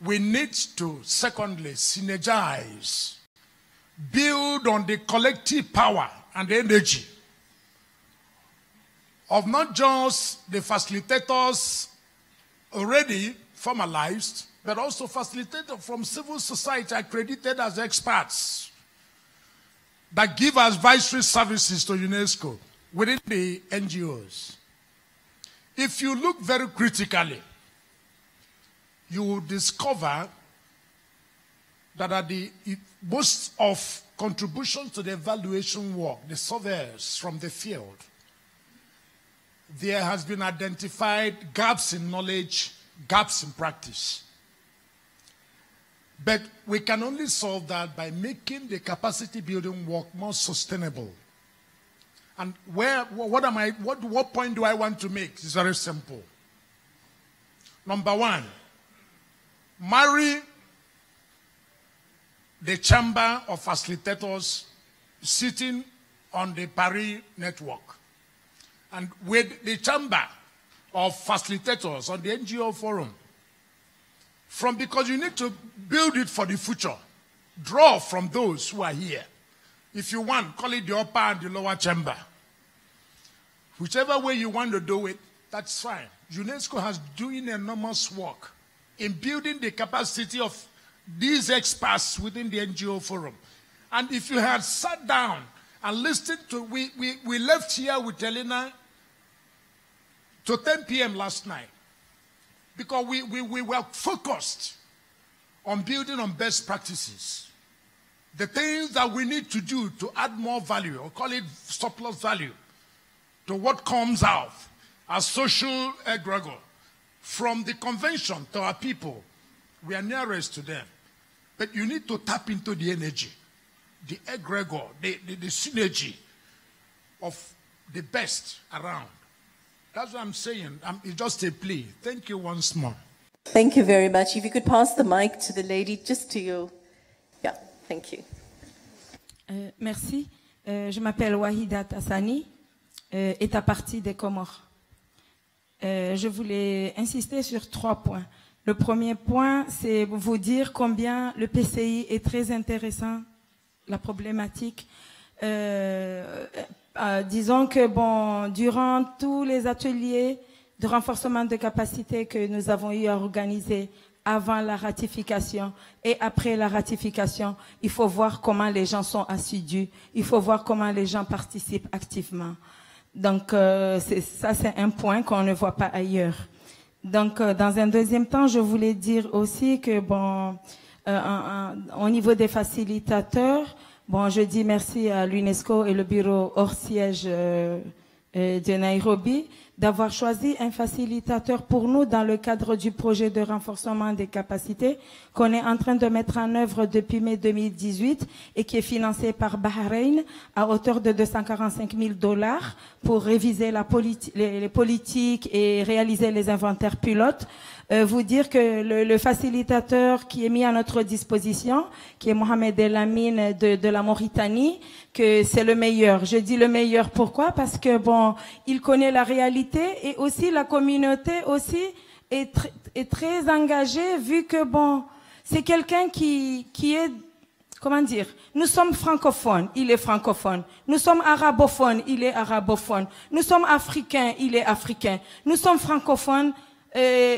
We need to, secondly, synergize, build on the collective power and the energy of not just the facilitators already formalized, but also facilitators from civil society accredited as experts that give advisory services to UNESCO within the NGOs. If you look very critically, you will discover that are the most of contributions to the evaluation work, the surveyors from the field, there has been identified gaps in knowledge, gaps in practice. But we can only solve that by making the capacity building work more sustainable. And what point do I want to make? It's very simple. Number one, marry the Chamber of Facilitators sitting on the Paris network, and with the Chamber of Facilitators on the NGO forum. Because you need to build it for the future. Draw from those who are here. If you want, call it the upper and the lower chamber. Whichever way you want to do it, that's fine. UNESCO has doing enormous work in building the capacity of these experts within the NGO forum. And if you had sat down and listened to, we left here with Elena to 10 p.m. last night, because we were focused on building on best practices. The things that we need to do to add more value, or call it surplus value, to what comes out as social egregor from the convention to our people. We are nearest to them. But you need to tap into the energy, the egregor, the synergy of the best around. That's what I'm saying. It's just a plea. Thank you once more. Thank you very much. If you could pass the mic to the lady just to you. Yeah, thank you. Merci. Je m'appelle Wahida Tassani, État partie des Comores. Je voulais insister sur 3 points. Le premier point, c'est vous dire combien le PCI est très intéressant, la problématique. Disons que durant tous les ateliers de renforcement de capacité que nous avons eu à organiser avant la ratification et après la ratification, il faut voir comment les gens sont assidus, il faut voir comment les gens participent activement. Donc ça c'est un point qu'on ne voit pas ailleurs. Donc dans un deuxième temps, je voulais dire aussi que au niveau des facilitateurs, je dis merci à l'UNESCO et le bureau hors siège de Nairobi d'avoir choisi un facilitateur pour nous dans le cadre du projet de renforcement des capacités qu'on est en train de mettre en œuvre depuis mai 2018 et qui est financé par Bahreïn à hauteur de $245,000 pour réviser les politiques et réaliser les inventaires pilotes. Vous dire que le facilitateur qui est mis à notre disposition, qui est Mohamed El Amin de la Mauritanie, que c'est le meilleur. Je dis le meilleur pourquoi? Parce que il connaît la réalité et aussi la communauté aussi est très engagée vu que c'est quelqu'un qui est, comment dire, nous sommes francophones, il est francophone. Nous sommes arabophones, il est arabophone. Nous sommes africains, il est africain. Nous sommes francophones,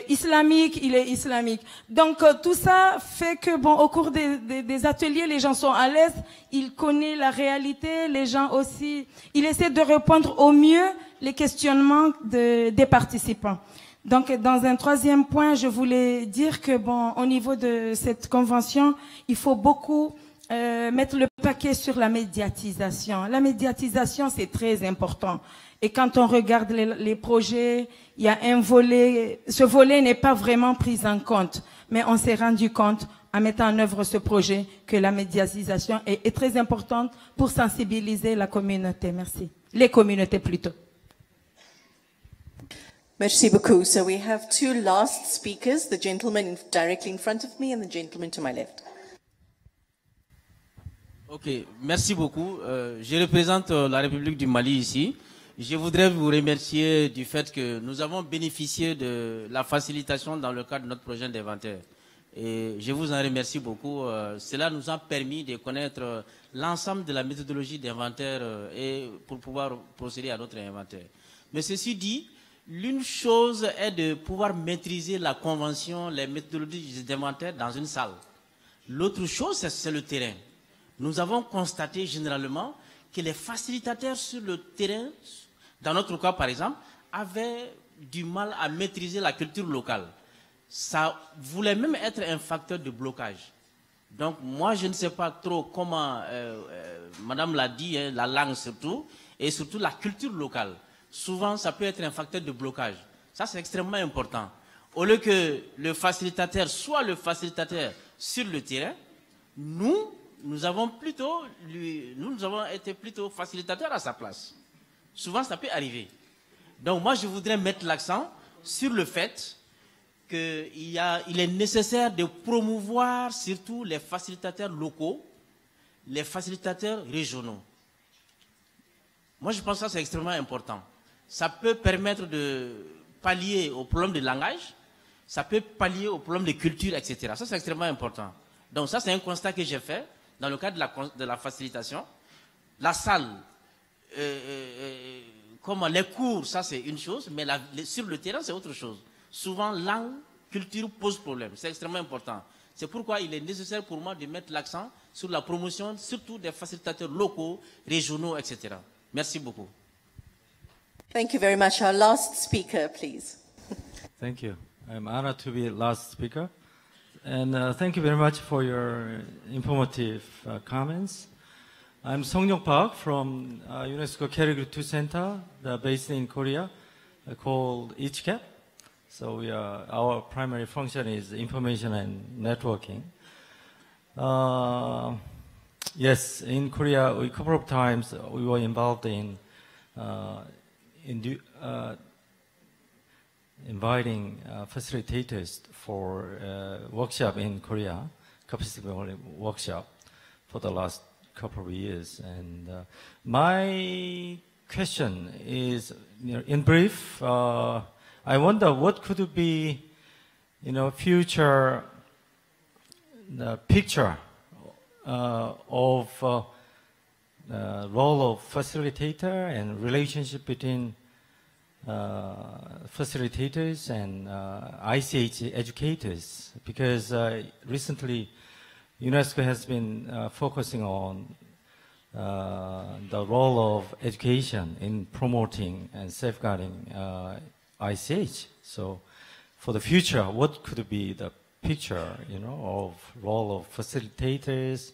islamique, il est islamique. Donc tout ça fait que au cours des ateliers, les gens sont à l'aise, il connaît la réalité, les gens aussi, il essaie de répondre au mieux les questionnements des participants. Donc dans un troisième point, je voulais dire que au niveau de cette convention, il faut beaucoup mettre le paquet sur la médiatisation. La médiatisation, c'est très important. Et quand on regarde les projets, il y a un volet, ce volet n'est pas vraiment pris en compte, mais on s'est rendu compte en mettant en œuvre ce projet que la médiatisation est très importante pour sensibiliser la communauté. Merci. Les communautés plutôt. Merci beaucoup. So we have 2 last speakers, the gentleman directly in front of me and the gentleman to my left. Ok, merci beaucoup. Je représente la République du Mali ici. Je voudrais vous remercier du fait que nous avons bénéficié de la facilitation dans le cadre de notre projet d'inventaire. Et je vous en remercie beaucoup. Cela nous a permis de connaître l'ensemble de la méthodologie d'inventaire et pour pouvoir procéder à notre inventaire. Mais ceci dit, l'une chose est de pouvoir maîtriser la convention, les méthodologies d'inventaire dans une salle. L'autre chose, c'est le terrain. Nous avons constaté généralement que les facilitateurs sur le terrain, dans notre cas par exemple, avaient du mal à maîtriser la culture locale. Ça voulait même être un facteur de blocage. Donc moi, je ne sais pas trop comment, Madame l'a dit, hein, la langue surtout, et surtout la culture locale. Souvent, ça peut être un facteur de blocage. Ça, c'est extrêmement important. Au lieu que le facilitateur soit le facilitateur sur le terrain, nous avons été plutôt facilitateurs à sa place. Souvent, ça peut arriver. Donc moi, je voudrais mettre l'accent sur le fait qu'il est nécessaire de promouvoir surtout les facilitateurs locaux, les facilitateurs régionaux. Moi, je pense que ça, c'est extrêmement important. Ça peut permettre de pallier au problème de langage, ça peut pallier au problème de culture, etc. Ça, c'est extrêmement important. Donc ça, c'est un constat que j'ai fait dans le cadre de la facilitation. La salle, les cours, ça, c'est une chose, mais sur le terrain, c'est autre chose. Souvent, langue, culture pose problème. C'est extrêmement important. C'est pourquoi il est nécessaire pour moi de mettre l'accent sur la promotion, surtout des facilitateurs locaux, régionaux, etc. Merci beaucoup. Thank you very much. Our last speaker, please. Thank you. I'm honored to be the last speaker. And thank you very much for your informative comments. I'm Sonia Park from UNESCO Category 2 Center based in Korea called ICCAP. So our primary function is information and networking. Yes, in Korea, a couple of times we were involved in inviting facilitators for workshop in Korea, capacity building workshop for the last couple of years. And my question is, in brief, I wonder what could be, future picture of role of facilitator and relationship between facilitators and ICH educators, because recently UNESCO has been focusing on the role of education in promoting and safeguarding ICH. So for the future, what could be the picture, of role of facilitators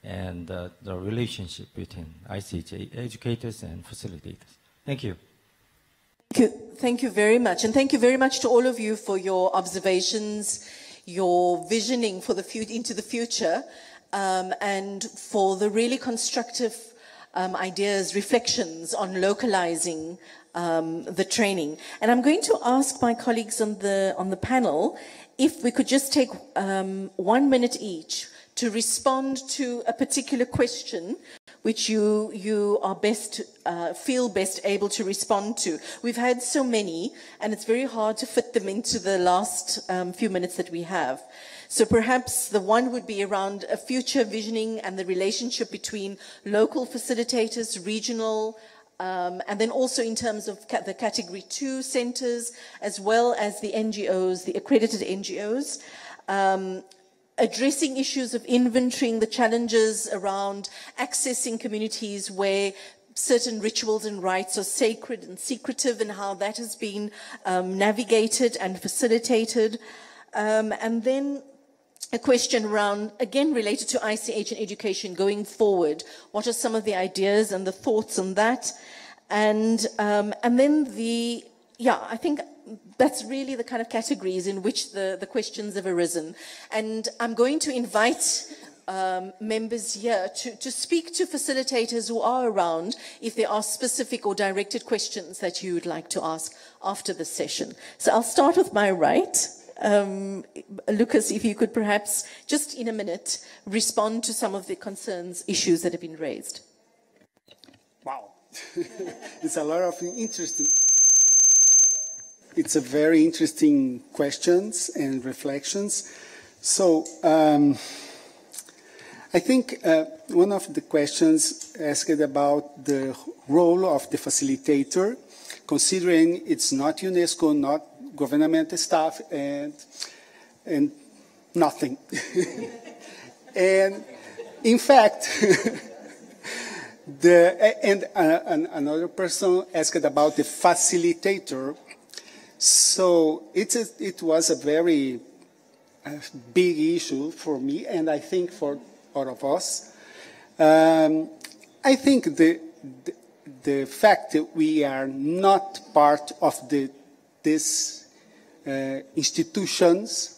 and the relationship between ICH educators and facilitators? Thank you. Thank you very much. And thank you very much to all of you for your observations, your visioning for into the future, and for the really constructive ideas, reflections on localizing the training. And I'm going to ask my colleagues on the panel if we could just take 1 minute each to respond to a particular question which you are feel best able to respond to. We've had so many, and it's very hard to fit them into the last few minutes that we have. So perhaps the one would be around a future visioning and the relationship between local facilitators, regional, and then also in terms of the Category 2 centers, as well as the NGOs, the accredited NGOs, addressing issues of inventorying the challenges around accessing communities where certain rituals and rites are sacred and secretive, and how that has been navigated and facilitated. And then a question around, again, related to ICH and education going forward. What are some of the ideas and the thoughts on that? And then I think that's really the kind of categories in which the questions have arisen. And I'm going to invite members here to speak to facilitators who are around if there are specific or directed questions that you would like to ask after this session. So I'll start with my right. Lucas, if you could perhaps, just in a minute, respond to some of the concerns, issues that have been raised. Wow. It's a lot of interesting... It's a very interesting questions and reflections. So I think one of the questions asked about the role of the facilitator, considering it's not UNESCO, not governmental staff, and nothing. And in fact, another person asked about the facilitator. So it was a very big issue for me, and I think for all of us. I think the fact that we are not part of these institutions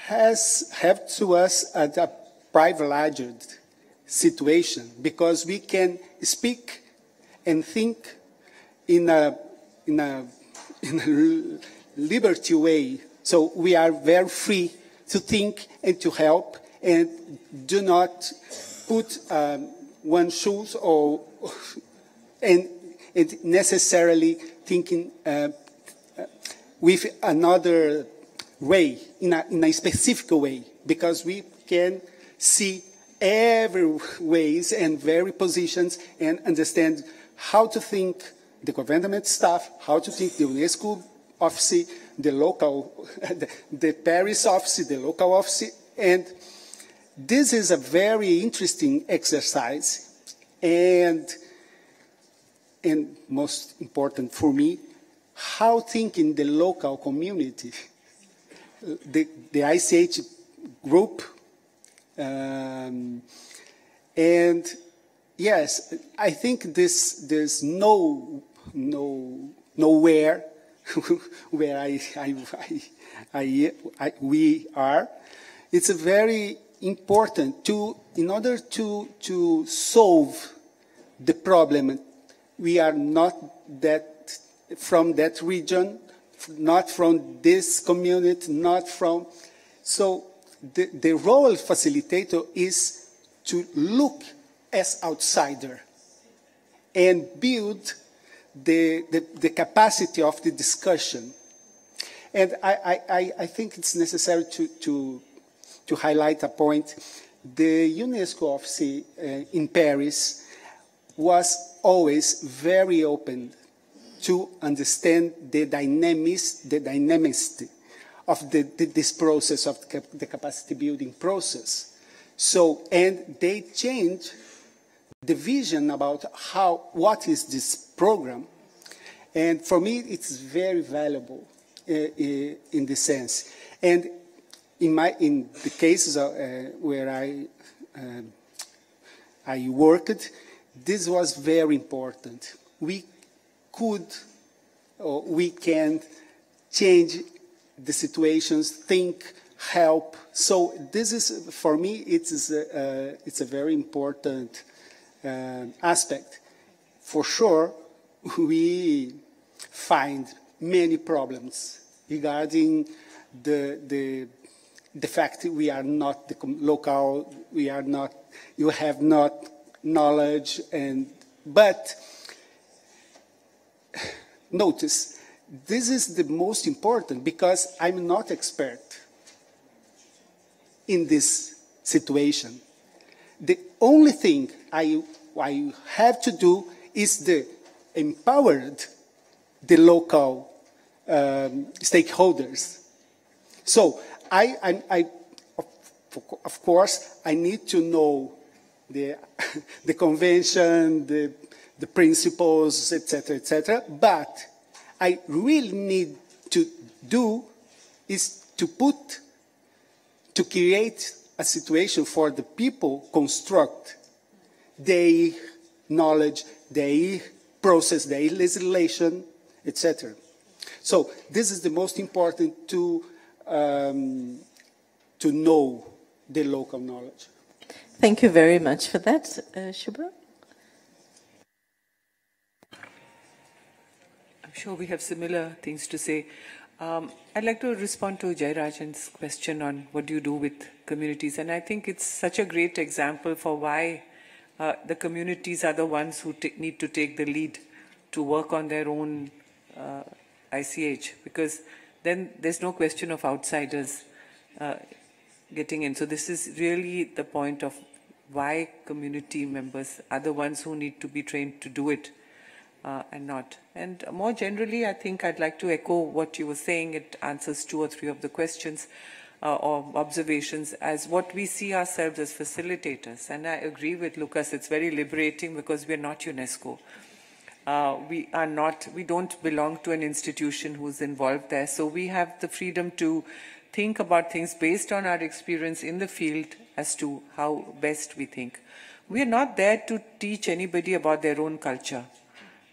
has helped to us at a privileged situation, because we can speak and think in a liberty way. So we are very free to think and to help, and do not put one shoes and necessarily thinking with another way, in a specific way, because we can see every ways and very positions and understand how to think the government staff, how to think the UNESCO office, the local, the Paris office, the local office, and this is a very interesting exercise, and most important for me, how thinking the local community, the ICH group, and yes, I think there's nowhere where we are. It's a very important in order to solve the problem. We are not from that region, not from this community, not from. So the role of facilitator is to look as outsider and build the capacity of the discussion. And I think it's necessary to highlight a point. The UNESCO office in Paris was always very open to understand the dynamicity of this process of the capacity building process. So, and they changed the vision about what is this program, and for me it's very valuable in this sense. And in the cases where I worked, this was very important. We can change the situations, think, help. So this is, for me, it's a very important aspect. For sure, we find many problems regarding the fact that we are not the local, you have not knowledge, but notice, this is the most important, because I'm not expert in this situation. The only thing I have to do is empower the local stakeholders. So of course, I need to know the convention, the principles, etc. But I really need to do is to create a situation for the people, construct their knowledge, their process, their legislation, etc. So this is the most important to know the local knowledge. Thank you very much for that, Shubha. I'm sure we have similar things to say. I'd like to respond to Jayarajan's question on what do you do with communities. And I think it's such a great example for why the communities are the ones who need to take the lead to work on their own ICH, because then there's no question of outsiders getting in. So this is really the point of why community members are the ones who need to be trained to do it. And not. And more generally, I think I'd like to echo what you were saying. It answers 2 or 3 of the questions or observations as what we see ourselves as facilitators. And I agree with Lucas, it's very liberating because we're not UNESCO. We don't belong to an institution who's involved there. So we have the freedom to think about things based on our experience in the field as to how best we think. We are not there to teach anybody about their own culture.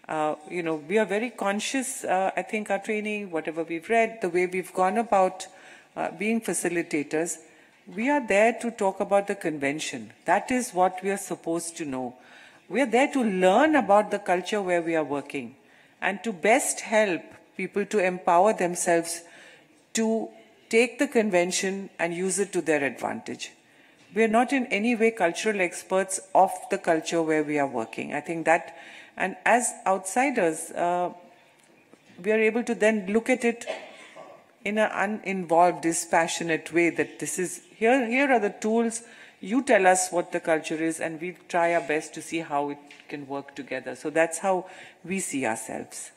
We are very conscious, I think our training, whatever we've read, the way we've gone about being facilitators, we are there to talk about the convention. That is what we are supposed to know. We are there to learn about the culture where we are working and to best help people to empower themselves to take the convention and use it to their advantage. We are not in any way cultural experts of the culture where we are working. I think that, and as outsiders, we are able to then look at it in an uninvolved, dispassionate way, that this is, here are the tools, you tell us what the culture is, and we try our best to see how it can work together. So that's how we see ourselves.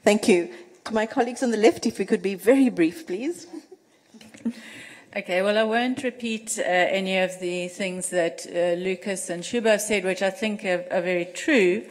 Thank you. To my colleagues on the left, if we could be very brief, please. Okay, well, I won't repeat any of the things that Lucas and Shuba said, which I think are very true.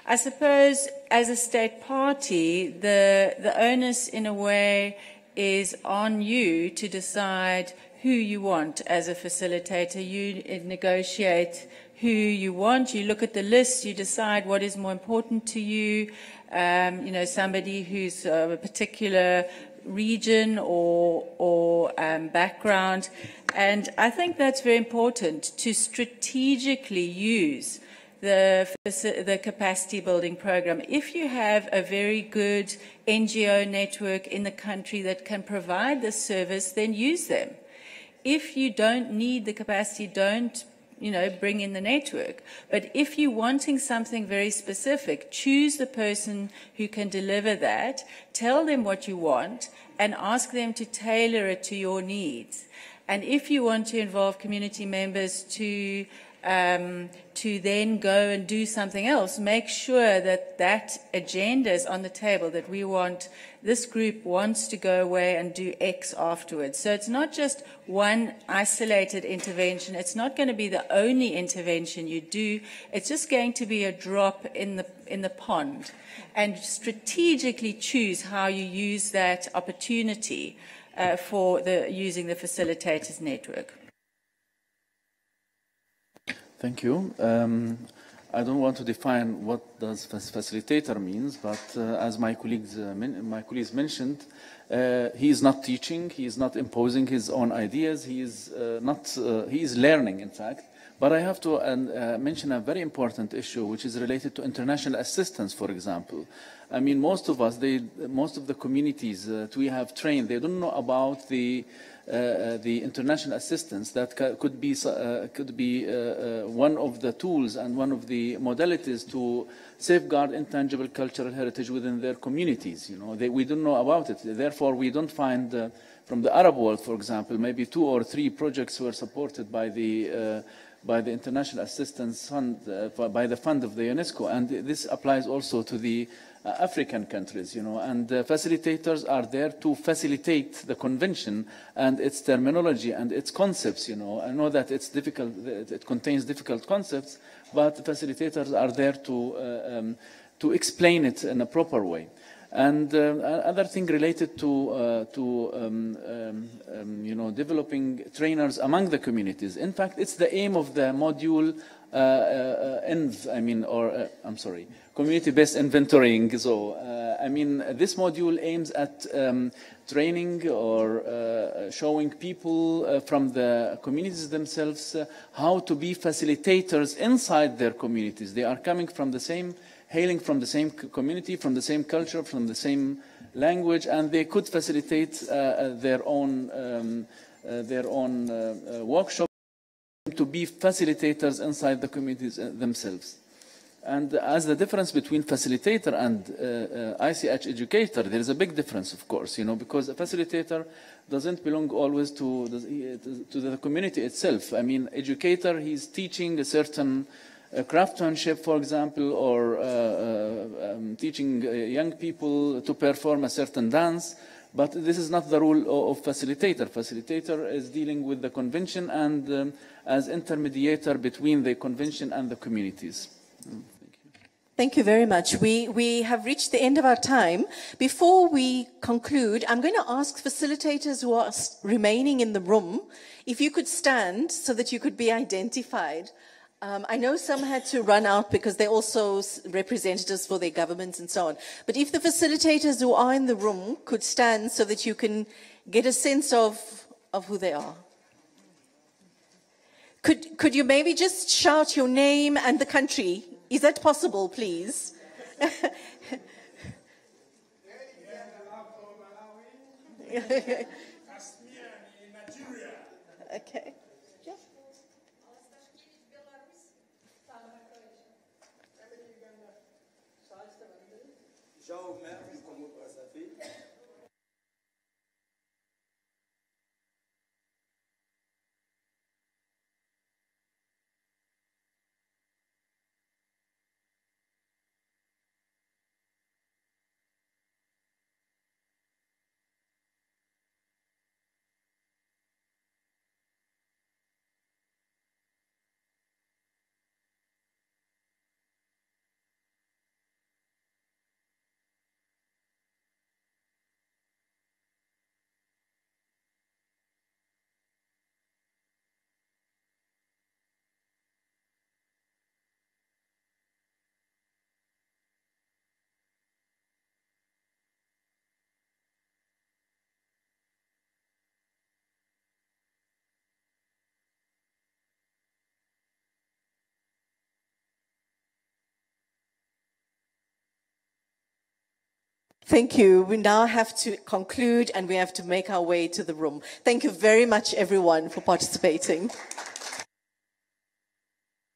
I suppose as a state party, the onus in a way is on you to decide who you want as a facilitator. You negotiate who you want, you look at the list, you decide what is more important to you, somebody who's a particular region or background. And I think that's very important, to strategically use the capacity building program. If you have a very good NGO network in the country that can provide this service, then use them. If you don't need the capacity, don't bring in the network. But if you're wanting something very specific, choose the person who can deliver that, tell them what you want, and ask them to tailor it to your needs. And if you want to involve community members to then go and do something else, make sure that that agenda is on the table, that this group wants to go away and do X afterwards. So it's not just one isolated intervention. It's not going to be the only intervention you do. It's just going to be a drop in the pond. And strategically choose how you use that opportunity for using the facilitators network. Thank you. I don't want to define what does facilitator means, but as my colleagues mentioned, he is not teaching, he is not imposing his own ideas, he is learning, in fact. But I have to mention a very important issue, which is related to international assistance, for example. I mean, most of the communities that we have trained, they don't know about the international assistance that could be one of the tools and one of the modalities to safeguard intangible cultural heritage within their communities. We don't know about it. Therefore, we don't find from the Arab world, for example, maybe 2 or 3 projects were supported by the International Assistance Fund, by the fund of the UNESCO, and this applies also to the African countries, and facilitators are there to facilitate the convention and its terminology and its concepts, I know that it's difficult, it contains difficult concepts, but facilitators are there to explain it in a proper way. And other thing related to developing trainers among the communities. In fact, it's the aim of the module community-based inventorying. So, this module aims at training or showing people from the communities themselves how to be facilitators inside their communities. They are coming from the same, hailing from the same community, from the same culture, from the same language, and they could facilitate their own workshop to be facilitators inside the communities themselves. And as the difference between facilitator and ICH educator, there is a big difference, of course, because a facilitator doesn't belong always to the community itself. I mean, educator, he's teaching a certain craftsmanship, for example, or teaching young people to perform a certain dance. But this is not the role of facilitator. Facilitator is dealing with the convention and as intermediator between the convention and the communities. Thank Thank you very much. We have reached the end of our time. Before we conclude, I'm going to ask facilitators who are remaining in the room if you could stand so that you could be identified. I know some had to run out because they're also representatives for their governments and so on. But if the facilitators who are in the room could stand so that you can get a sense of who they are. Could you maybe just shout your name and the country? Is that possible, please? Okay. Thank you. We now have to conclude and we have to make our way to the room. Thank you very much, everyone, for participating.